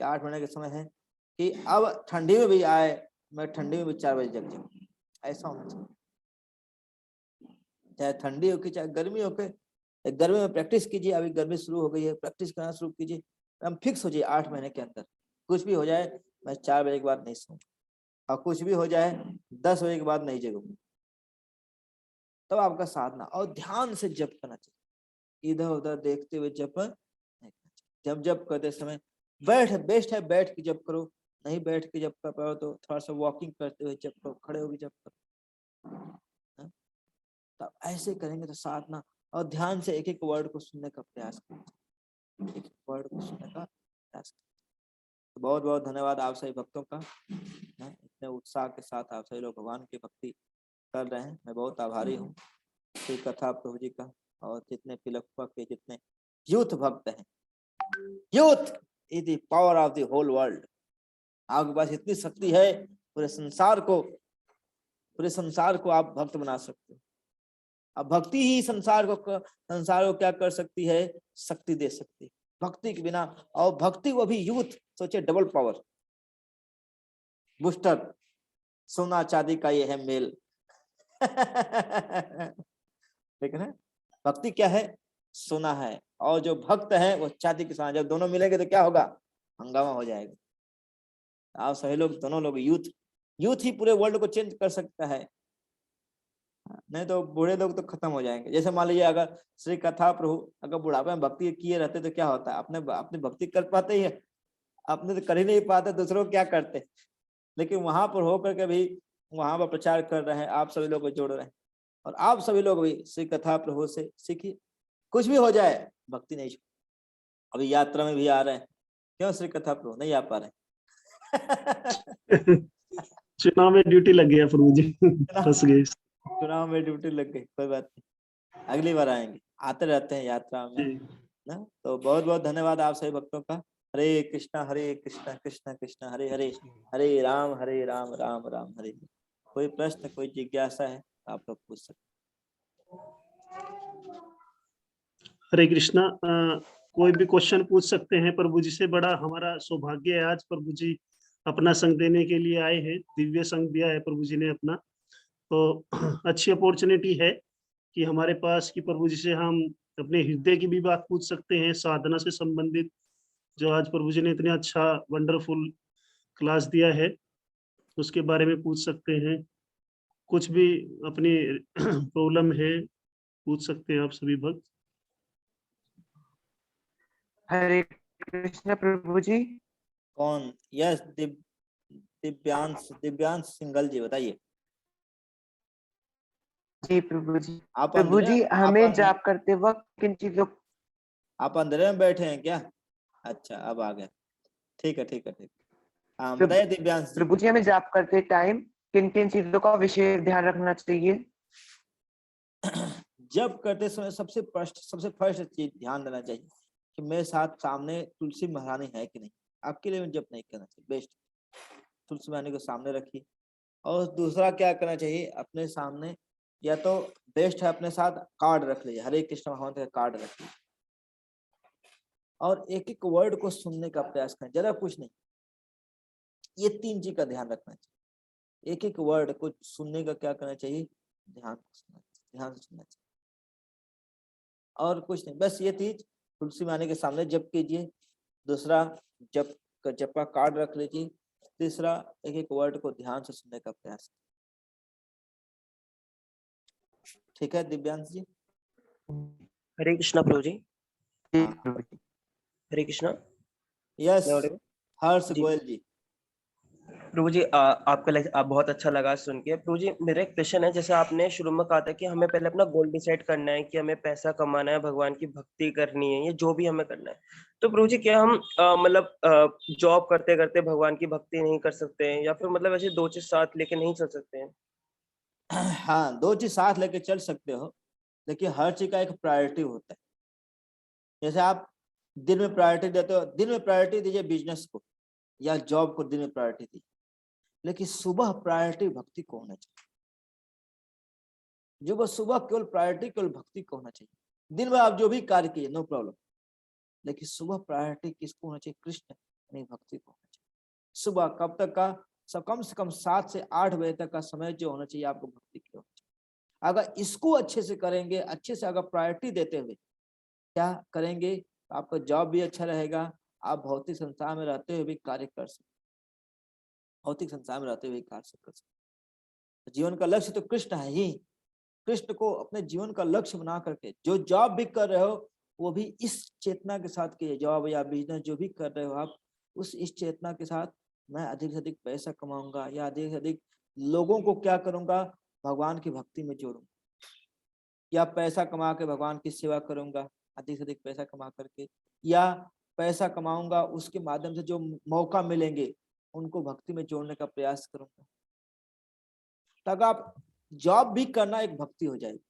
8 महीने का समय है कि अब ठंडी में भी आए, मैं ठंडी में भी 4 बजे जग जाऊं, ऐसा होना चाहिए। चाहे ठंडी हो के चाहे गर्मी हो के, गर्मी में प्रैक्टिस कीजिए, अभी गर्मी शुरू हो गई है, प्रैक्टिस करना शुरू कीजिए। हम फिक्स हो जाइए 8 महीने के अंदर, कुछ भी हो जाए मैं 4 बजे के बाद नहीं सोऊंगा, और कुछ भी हो जाए 10 बजे के बाद नहीं जगूंगा। तब आपका साधना, और ध्यान से जप करना चाहिए, इधर उधर देखते हुए जप नहीं करना चाहिए। जब जप करते समय बेस्ट है, बैठ के जप करो, नहीं बैठ के जप कर पाओ तो थोड़ा सा वॉकिंग करते हुए जप करो, खड़े होकर जप करो। तब ऐसे करेंगे तो साधना, और ध्यान से एक एक वर्ड को सुनने का प्रयास करें, एक एक वर्ड को सुनने का प्रयास करें। तो बहुत बहुत धन्यवाद आप सभी भक्तों का, इतने उत्साह के साथ आप सभी लोग भगवान की भक्ति कर रहे हैं, मैं बहुत आभारी हूँ। श्री कथा प्रभु जी का और जितने पिलखुआ के जितने यूथ भक्त हैं, youth is the power of the whole world. आपके पास इतनी शक्ति है, पूरे संसार को आप भक्त बना सकते हो। अब भक्ति ही संसार को क्या कर सकती है, शक्ति दे सकती है। भक्ति के बिना, और भक्ति वो भी यूथ, सोचे डबल पावर बूस्टर, सोना चांदी का ये है मेल। ठीक है ना, भक्ति क्या है, सोना है, और जो भक्त है वो चांदी के साथ। जब दोनों मिलेंगे तो क्या होगा, हंगामा हो जाएगा। आप सभी लोग, दोनों लोग, यूथ ही पूरे वर्ल्ड को चेंज कर सकता है, नहीं तो बूढ़े लोग तो खत्म हो जाएंगे। जैसे मान लीजिए अगर श्री कथा प्रभु अगर बुढ़ापे में भक्ति किए रहते तो क्या होता है, अपने भक्ति कर पाते ही है, अपने तो कर ही नहीं पाते, दूसरों को क्या करते। लेकिन वहां पर होकर के भी वहां पर प्रचार कर रहे हैं, आप सभी लोग को जोड़ रहे हैं, और आप सभी लोग भी श्री कथा प्रभु से सीखिए। कुछ भी हो जाए भक्ति नहीं छोड़। अभी यात्रा में भी आ रहे हैं, क्यों श्री कथा प्रभु नहीं आ पा रहे। चुनाव में ड्यूटी लग गया प्रभु जी, फंस गए। चुनाव में ड्यूटी लग गई, कोई बात नहीं, अगली बार आएंगे, आते रहते हैं यात्रा में ना। तो बहुत बहुत धन्यवाद आप सभी भक्तों का। हरे कृष्णा कृष्ण कृष्ण हरे हरे, हरे राम राम राम हरे। कोई प्रश्न, कोई जिज्ञासा है आप लोग पूछ सकते। हरे कृष्णा, कोई भी क्वेश्चन पूछ सकते हैं प्रभु जी से। बड़ा हमारा सौभाग्य है आज प्रभु जी अपना संग देने के लिए आए हैं, दिव्य संग दिया है प्रभु जी ने अपना। तो अच्छी अपॉर्चुनिटी है कि हमारे पास कि प्रभु जी से हम अपने हृदय की भी बात पूछ सकते हैं, साधना से संबंधित, जो आज प्रभु जी ने इतने अच्छा वंडरफुल क्लास दिया है उसके बारे में पूछ सकते हैं। कुछ भी अपनी प्रॉब्लम है पूछ सकते हैं आप सभी भक्त। हरे कृष्ण प्रभु जी। कौन? यस, दिव्यांश सिंगल जी, बताइए। जी प्रभु जी। आप प्रभु जी, हमें जाप करते वक्त किन चीजों, आप अंधेरे में बैठे हैं क्या? अच्छा, अब आ गया, ठीक है ठीक है ठीक है। हाँ बताइए दिव्यांश जी। प्रभु जी, हमें जाप करते टाइम किन किन चीजों का विशेष ध्यान रखना चाहिए? जब करते समय सबसे फर्स्ट चीज ध्यान देना चाहिए कि मेरे साथ सामने तुलसी महारानी है कि नहीं। अकेले में जब नहीं करना चाहिए, बेस्ट तुलसी महारानी को सामने रखिए। और दूसरा क्या करना चाहिए, अपने सामने या तो बेस्ट है अपने साथ कार्ड रख लीजिए, हरे कृष्ण भगवान का कार्ड रख लीजिए, और एक एक वर्ड को सुनने का प्रयास करें, ज्यादा कुछ नहीं। ये 3 चीज का ध्यान रखना चाहिए। एक एक वर्ड को सुनने का क्या करना चाहिए, ध्यान से सुनना चाहिए, और कुछ नहीं। बस ये चीज तुलसी माने के सामने जप कीजिए। दूसरा, जप का कार्ड रख लीजिए। तीसरा, एक एक वर्ड को ध्यान से सुनने का प्रयास। ठीक है दिव्यांश जी। हरे कृष्णा प्रभु जी। हाँ। हरे कृष्णा। यस, हर्ष जी गोयल जी। प्रभु जी, आपका बहुत अच्छा लगा सुन के। प्रभु जी, मेरा एक क्वेश्चन है, जैसे आपने शुरू में कहा था कि हमें पहले अपना गोल डिसाइड करना है कि हमें पैसा कमाना है, भगवान की भक्ति करनी है, ये जो भी हमें करना है। तो प्रभु जी, क्या हम मतलब जॉब करते करते भगवान की भक्ति नहीं कर सकते हैं, या फिर मतलब ऐसे 2 चीज साथ लेके नहीं चल सकते हैं? हाँ, 2 चीज साथ लेके चल सकते हो, लेकिन हर चीज का एक प्रायोरिटी होता है। जैसे आप दिन में प्रायोरिटी देते हो, दिन में प्रायोरिटी दीजिए बिजनेस को या जॉब को, दिन में प्रायोरिटी दीजिए, लेकिन सुबह प्रायोरिटी भक्ति को होना चाहिए। जो बस सुबह केवल प्रायोरिटी केवल भक्ति को होना चाहिए। दिन में आप जो भी कार्य कीजिए, नो प्रॉब्लम, लेकिन सुबह प्रायोरिटी किसको होना चाहिए, कृष्ण नहीं भक्ति को होना चाहिए। सुबह कब तक का, कम से कम 7 से 8 बजे तक का समय जो होना चाहिए आपको भक्ति की होना चाहिए। अगर इसको अच्छे से करेंगे, अच्छे से अगर प्रायोरिटी देते हुए क्या करेंगे, आपका जॉब भी अच्छा रहेगा, आप भौतिक संसार में रहते हुए भी कार्य कर सकते, भौतिक संसार में रहते हुए कार्य कर सकते। जीवन का लक्ष्य तो कृष्ण है ही। कृष्ण को अपने जीवन का लक्ष्य बना करके जो जॉब भी कर रहे हो वो भी इस चेतना के साथ कीजिए। जॉब या बिजनेस जो भी कर रहे हो आप, इस चेतना के साथ, मैं अधिक से अधिक पैसा कमाऊंगा या अधिक से अधिक लोगों को क्या करूंगा, भगवान की भक्ति में जोड़ूंगा, या पैसा कमा के भगवान की सेवा करूंगा अधिक से अधिक पैसा कमा करके, या पैसा कमाऊंगा उसके माध्यम से जो मौका मिलेंगे उनको भक्ति में जोड़ने का प्रयास करूंगा। तब आप जॉब भी करना एक भक्ति हो जाएगी।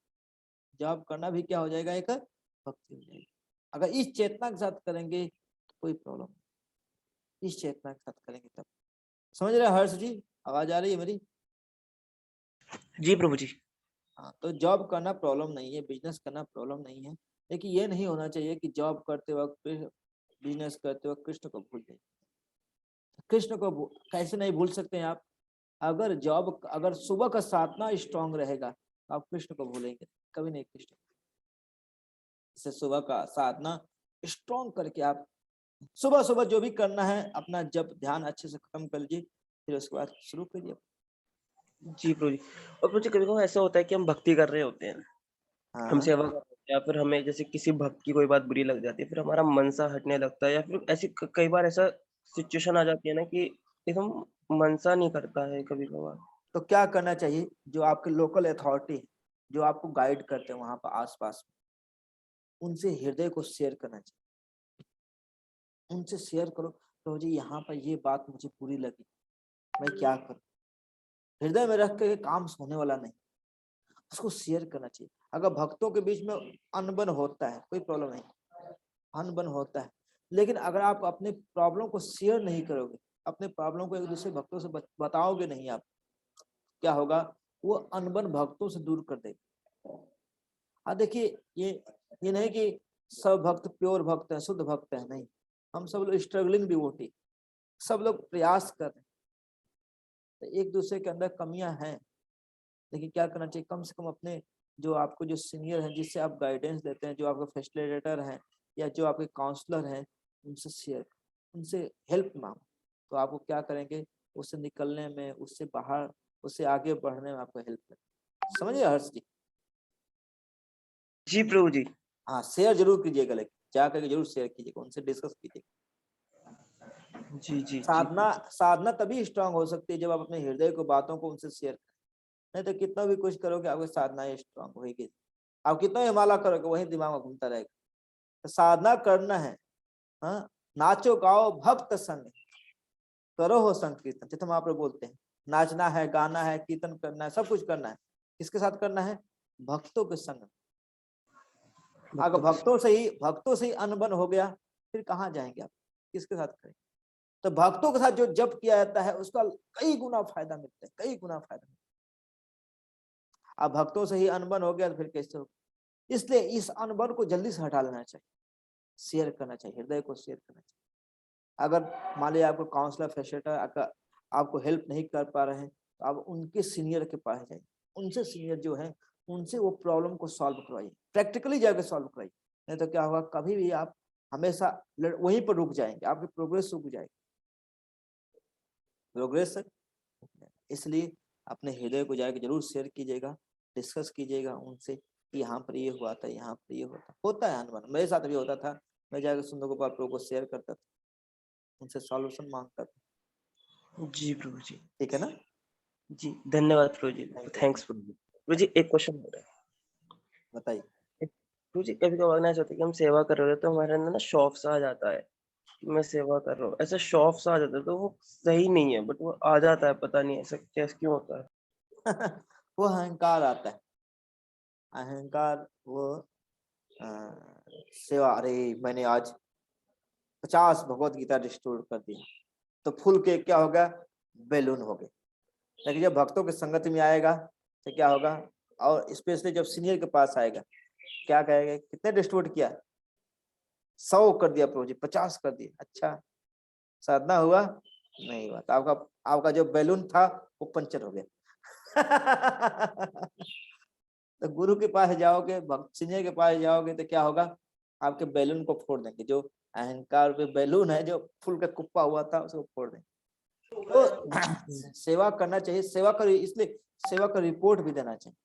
जॉब करना भी क्या हो जाएगा, एक भक्ति हो जाएगी। अगर इस चेतना के साथ करेंगे तो कोई प्रॉब्लम नहीं, इस चेतना के साथ करेंगे तब। समझ रहे हर्ष जी, आवाज आ रही है मेरी? जी प्रभु जी। हाँ, तो जॉब करना प्रॉब्लम नहीं है, बिजनेस करना प्रॉब्लम नहीं है, लेकिन ये नहीं होना चाहिए कि जॉब करते वक्त, बिजनेस करते वक्त कृष्ण को भूल जाए। कृष्ण को कैसे नहीं भूल सकते हैं आप? अगर सुबह का साधना स्ट्रांग रहेगा तो आप कृष्ण को भूलेंगे कभी नहीं। कृष्ण से सुबह का साधना स्ट्रांग करके आप सुबह सुबह जो भी करना है अपना जब ध्यान अच्छे से खत्म कर लीजिए, फिर उसके बाद शुरू करिए। जी प्रभु जी। और प्रभु जी कभी-कभार ऐसा होता है कि हम भक्ति कर रहे होते हैं, हम हाँ सेवा कर रहे होते हैं, या फिर हमें जैसे किसी भक्त की कोई बात बुरी लग जाती है, फिर हमारा मन सा हटने लगता है, या फिर ऐसी कई बार ऐसा सिचुएशन आ जाती है ना कि एकदम मन सा नहीं करता है कभी-कभार। तो क्या करना चाहिए? जो आपके लोकल अथॉरिटी जो आपको गाइड करते हैं वहां पर आसपास, उनसे हृदय को शेयर करना चाहिए। उनसे शेयर करो, तो जी यहाँ पर ये बात मुझे बुरी लगी, मैं क्या करूं? हृदय में रख के काम होने वाला नहीं, उसको शेयर करना चाहिए। अगर भक्तों के बीच में अनबन होता है कोई प्रॉब्लम नहीं, अनबन होता है, लेकिन अगर आप अपने प्रॉब्लम को शेयर नहीं करोगे, अपने प्रॉब्लम को एक दूसरे भक्तों से बताओगे नहीं आप, क्या होगा? वो अनबन भक्तों से दूर कर देगा। हाँ देखिए, ये नहीं कि सब भक्त प्योर भक्त हैं, शुद्ध भक्त हैं, नहीं, हम सब लोग स्ट्रगलिंग डिवोटी, सब लोग प्रयास कर रहे हैं, तो एक दूसरे के अंदर कमियां हैं, लेकिन क्या करना चाहिए? कम से कम अपने जो आपको जो सीनियर हैं, जिससे आप गाइडेंस देते हैं, जो आपके फैसिलिटेटर हैं या जो आपके काउंसलर हैं, उनसे शेयर, उनसे हेल्प मांगो, तो आपको क्या करेंगे? उससे निकलने में, उससे बाहर, उससे आगे बढ़ने में आपको हेल्प करेंगे। समझिए हर्ष जी? जी प्रभु जी। हाँ, शेयर जरूर कीजिएगा, लेकिन जा करके जरूर शेयर कीजिएगा, उनसे डिस्कस कीजिएगा। जी, जी, जी। साधना तभी स्ट्रांग हो सकती है जब आप अपने हृदय को, बातों को उनसे शेयर करें, नहीं तो कितना भी कुछ करोगे आपकी साधना स्ट्रांग होगी। आप कितना भी माला करोगे वही दिमाग में घूमता रहेगा। तो साधना करना है, हाँ, नाचो गाओ भक्त संग करो हो संकीर्तन, जितना आप लोग बोलते हैं, नाचना है, गाना है, कीर्तन करना है, सब कुछ करना है, किसके साथ करना है? भक्तों के संग। अगर भक्तों से ही अनबन हो गया, फिर कहाँ जाएंगे आप? किसके साथ करेंगे? तो भक्तों के साथ जो जप किया जाता है उसका कई गुना फायदा मिलता है, कई गुना फायदा मिलता है। अब भक्तों से ही अनबन हो गया तो फिर कैसे होगा? इसलिए इस अनबन को जल्दी से हटा लेना चाहिए, शेयर करना चाहिए, हृदय को शेयर करना चाहिए। अगर मान लिया आपको काउंसलर फैसिलिटेटर आपको हेल्प नहीं कर पा रहे हैं, तो आप उनके सीनियर के पास जाइए, उनसे सीनियर जो है उनसे वो प्रॉब्लम को सॉल्व करवाइए, प्रैक्टिकली जाकर सॉल्व कराइए। नहीं तो क्या होगा, कभी भी आप हमेशा वहीं पर रुक जाएंगे, आपकी प्रोग्रेस रुक जाएगी, प्रोग्रेस। इसलिए अपने हृदय को जाकर जरूर शेयर कीजिएगा, डिस्कस कीजिएगा उनसे कि यहाँ पर ये हुआ था, यहाँ पर ये होता है अनबन, मेरे साथ भी होता था। मैं जाकर सुंदर गोपाल प्रभु को शेयर करता था, उनसे सॉल्यूशन मांगता था। जी प्रभु जी। ठीक है ना? जी, धन्यवाद प्रभु जी। थैंक्स प्रभु जी। प्रभु जी एक क्वेश्चन हो रहा है। बताइए। प्रभु जी कभी-कभार ना ऐसा होता है कि हम सेवा कर रहे होते हैं तो हमारे अंदर ना शौक सा आ जाता है कि मैं सेवा कर रहा हूँ। ऐसा शौक सा आ जाता है तो वो सही नहीं है, बट वो आ जाता है, पता नहीं ऐसा कैसे क्यों होता है? वो अहंकार आता है, अहंकार, वो सेवा, अरे मैंने आज 50 भगवत गीता डिस्ट्रीब्यूट कर दिया, तो फूल के क्या होगा? बैलून हो गए। लेकिन जब भक्तों की संगति में आएगा तो क्या होगा? और स्पेशली जब सीनियर के पास आएगा, क्या कहेगा? कितने डिस्ट्रीब्यूट किया? 100 कर दिया प्रभु जी, 50 कर दिया। अच्छा, साधना हुआ? नहीं हुआ। तो आपका जो बैलून था वो पंचर हो गया। तो गुरु के पास जाओगे, भक्त सीनियर के पास जाओगे तो क्या होगा? आपके बैलून को फोड़ देंगे, जो अहंकार पे बैलून है, जो फूल का कुप्पा हुआ था उसको फोड़ देंगे। तो सेवा करना चाहिए, सेवा कर, इसलिए सेवा का रिपोर्ट भी देना चाहिए।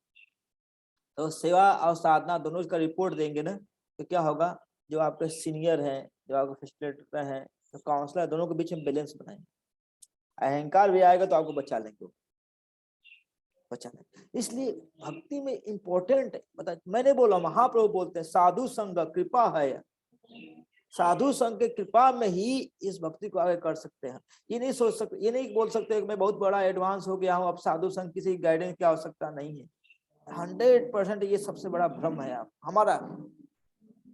तो सेवा और साधना दोनों का रिपोर्ट देंगे ना, तो क्या होगा? जो आपके सीनियर हैं, जो आपके फैसिलिटेटर हैं, जो काउंसलर, दोनों के बीच में बैलेंस बनाएंगे। अहंकार भी आएगा तो आपको बचा लेंगे, बचा लेंगे। इसलिए भक्ति में इंपॉर्टेंट है, बता, मैंने बोला, महाप्रभु बोलते हैं साधु संग कृपा है, साधु संग के कृपा में ही इस भक्ति को आगे कर सकते हैं। ये नहीं सोच सकते, ये नहीं बोल सकते कि मैं बहुत बड़ा एडवांस हो गया हूँ, अब साधु संग किसी गाइडेंस की आवश्यकता नहीं है। 100% ये सबसे बड़ा भ्रम है आप हमारा।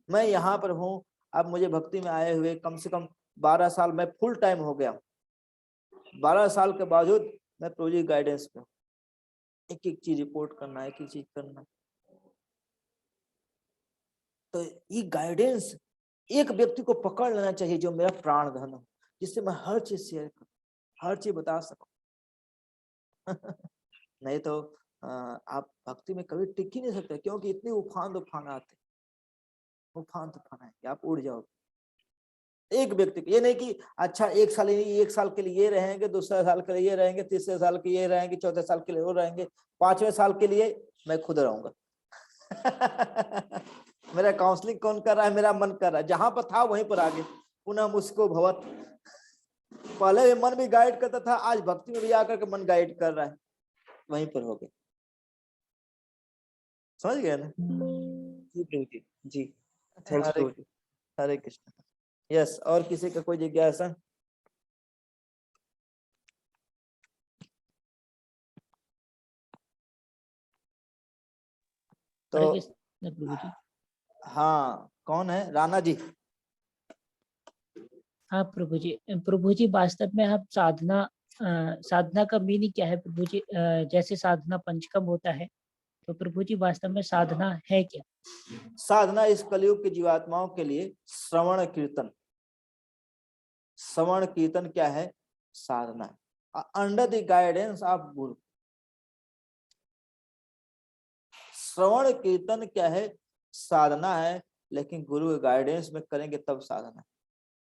मैं यहाँ पर हूँ, अब मुझे भक्ति में आए हुए कम से कम 12 साल, मैं फुल टाइम हो गया। 12 साल के बावजूद मैं प्रोजेक्ट गाइडेंस पे, एक एक चीज रिपोर्ट करना, एक एक चीज करना। तो ये गाइडेंस एक व्यक्ति को पकड़ लेना चाहिए जो मेरा प्राण धन हो, जिससे मैं हर चीज शेयर करूं, हर चीज बता सकूं। नहीं तो आप भक्ति में कभी टिक ही नहीं सकते, क्योंकि इतने उफान आते, उफान है कि आप उड़ जाओगे। एक व्यक्ति को ये नहीं कि अच्छा एक साल के लिए ये रहेंगे, दूसरे साल के लिए ये रहेंगे, तीसरे साल के ये रहेंगे, चौथे साल के लिए वो रहेंगे, 5वें साल के लिए मैं खुद रहूंगा। मेरा काउंसलिंग कौन कर रहा है? मेरा मन कर रहा है, जहां पर था वहीं पर आगे पुनः मुझको भवत। पहले मन भी गाइड करता था, आज भक्ति में भी आकर के मन गाइड कर रहा है, वहीं पर हो गए। समझ गए ना? जी प्रभु जी, जी थैंक्स प्रभु जी। हरे कृष्ण। यस, और किसी का कोई जिज्ञासा? तो प्रभु जी। हाँ, कौन है? राणा जी। हाँ प्रभु जी। प्रभु जी वास्तव में आप साधना का मीनिंग क्या है प्रभु जी? जैसे साधना पंचकम होता है, तो प्रभु जी वास्तव में साधना है क्या? साधना इस कलयुग के जीवात्माओं के लिए श्रवण कीर्तन। श्रवण कीर्तन क्या है? साधना। अंडर द गाइडेंस ऑफ गुरु। श्रवण कीर्तन क्या है? साधना है, लेकिन गुरु के गाइडेंस में करेंगे तब साधना।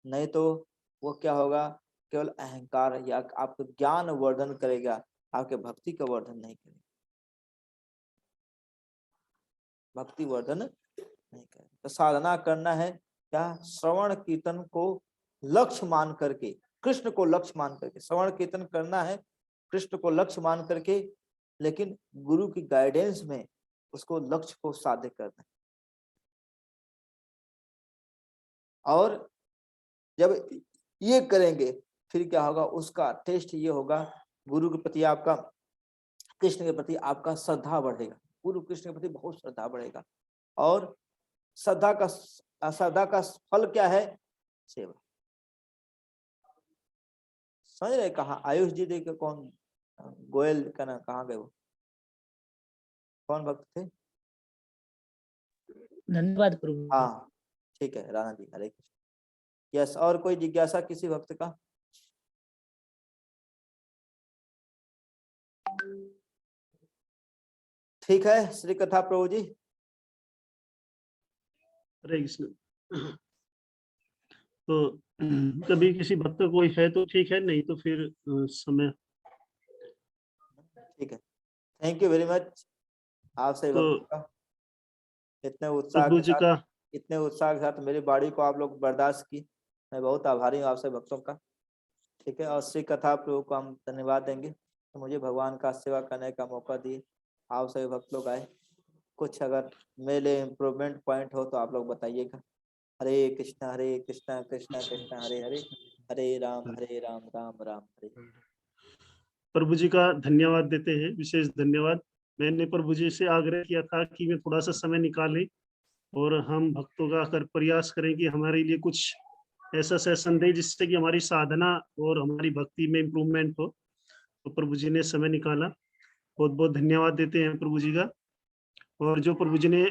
नहीं तो वो क्या होगा? केवल अहंकार या आपको ज्ञान वर्धन करेगा, आपके भक्ति का वर्धन नहीं करेगा, भक्ति वर्धन नहीं करेगा। तो साधना करना है क्या? श्रवण कीर्तन को लक्ष्य मान करके, कृष्ण को लक्ष्य मान करके श्रवण कीर्तन करना है, कृष्ण को लक्ष्य मान करके, लेकिन गुरु की गाइडेंस में उसको लक्ष्य को साध्य करना है। और जब ये करेंगे फिर क्या होगा? उसका टेस्ट ये होगा, गुरु के प्रति आपका, कृष्ण के प्रति आपका श्रद्धा बढ़ेगा, गुरु कृष्ण के प्रति बहुत श्रद्धा बढ़ेगा। और श्रद्धा का फल क्या है? सेवा। समझ रहे? कहा आयुष जी देख, कौन गोयल का ना, कहाँ गए वो? कौन भक्त थे? धन्यवाद प्रभु। हाँ ठीक है, राणा जी, हरे कृष्ण। यस, और कोई जिज्ञासा किसी भक्त का? ठीक है, श्री कथा प्रभु जी। हरे कृष्ण। तो कभी किसी भक्त का कोई है तो ठीक है, नहीं तो फिर समय। ठीक है, थैंक यू वेरी मच आप सभी तो भक्तों का, इतने उत्साह प्रभु के जी साथ, का इतने उत्साह के साथ मेरी बाड़ी को आप लोग बर्दाश्त की, मैं बहुत आभारी हूँ आप सभी भक्तों का। ठीक है, और श्री कथा प्रभु को हम धन्यवाद देंगे, तो मुझे भगवान का सेवा करने का मौका दिए। आप सभी भक्त लोग आए, कुछ अगर मेरे इम्प्रूवमेंट पॉइंट हो तो आप लोग बताइएगा। हरे कृष्णा कृष्णा कृष्णा हरे हरे, हरे राम राम राम हरे। प्रभु जी का धन्यवाद देते हैं, विशेष धन्यवाद। मैंने प्रभु जी से आग्रह किया था कि वे थोड़ा सा समय निकालें और हम भक्तों का कर प्रयास करें कि हमारे लिए कुछ ऐसा सेशन दे जिससे कि हमारी साधना और हमारी भक्ति में इम्प्रूवमेंट हो। तो प्रभु जी ने समय निकाला, बहुत बहुत धन्यवाद देते हैं प्रभु जी का। और जो प्रभु जी ने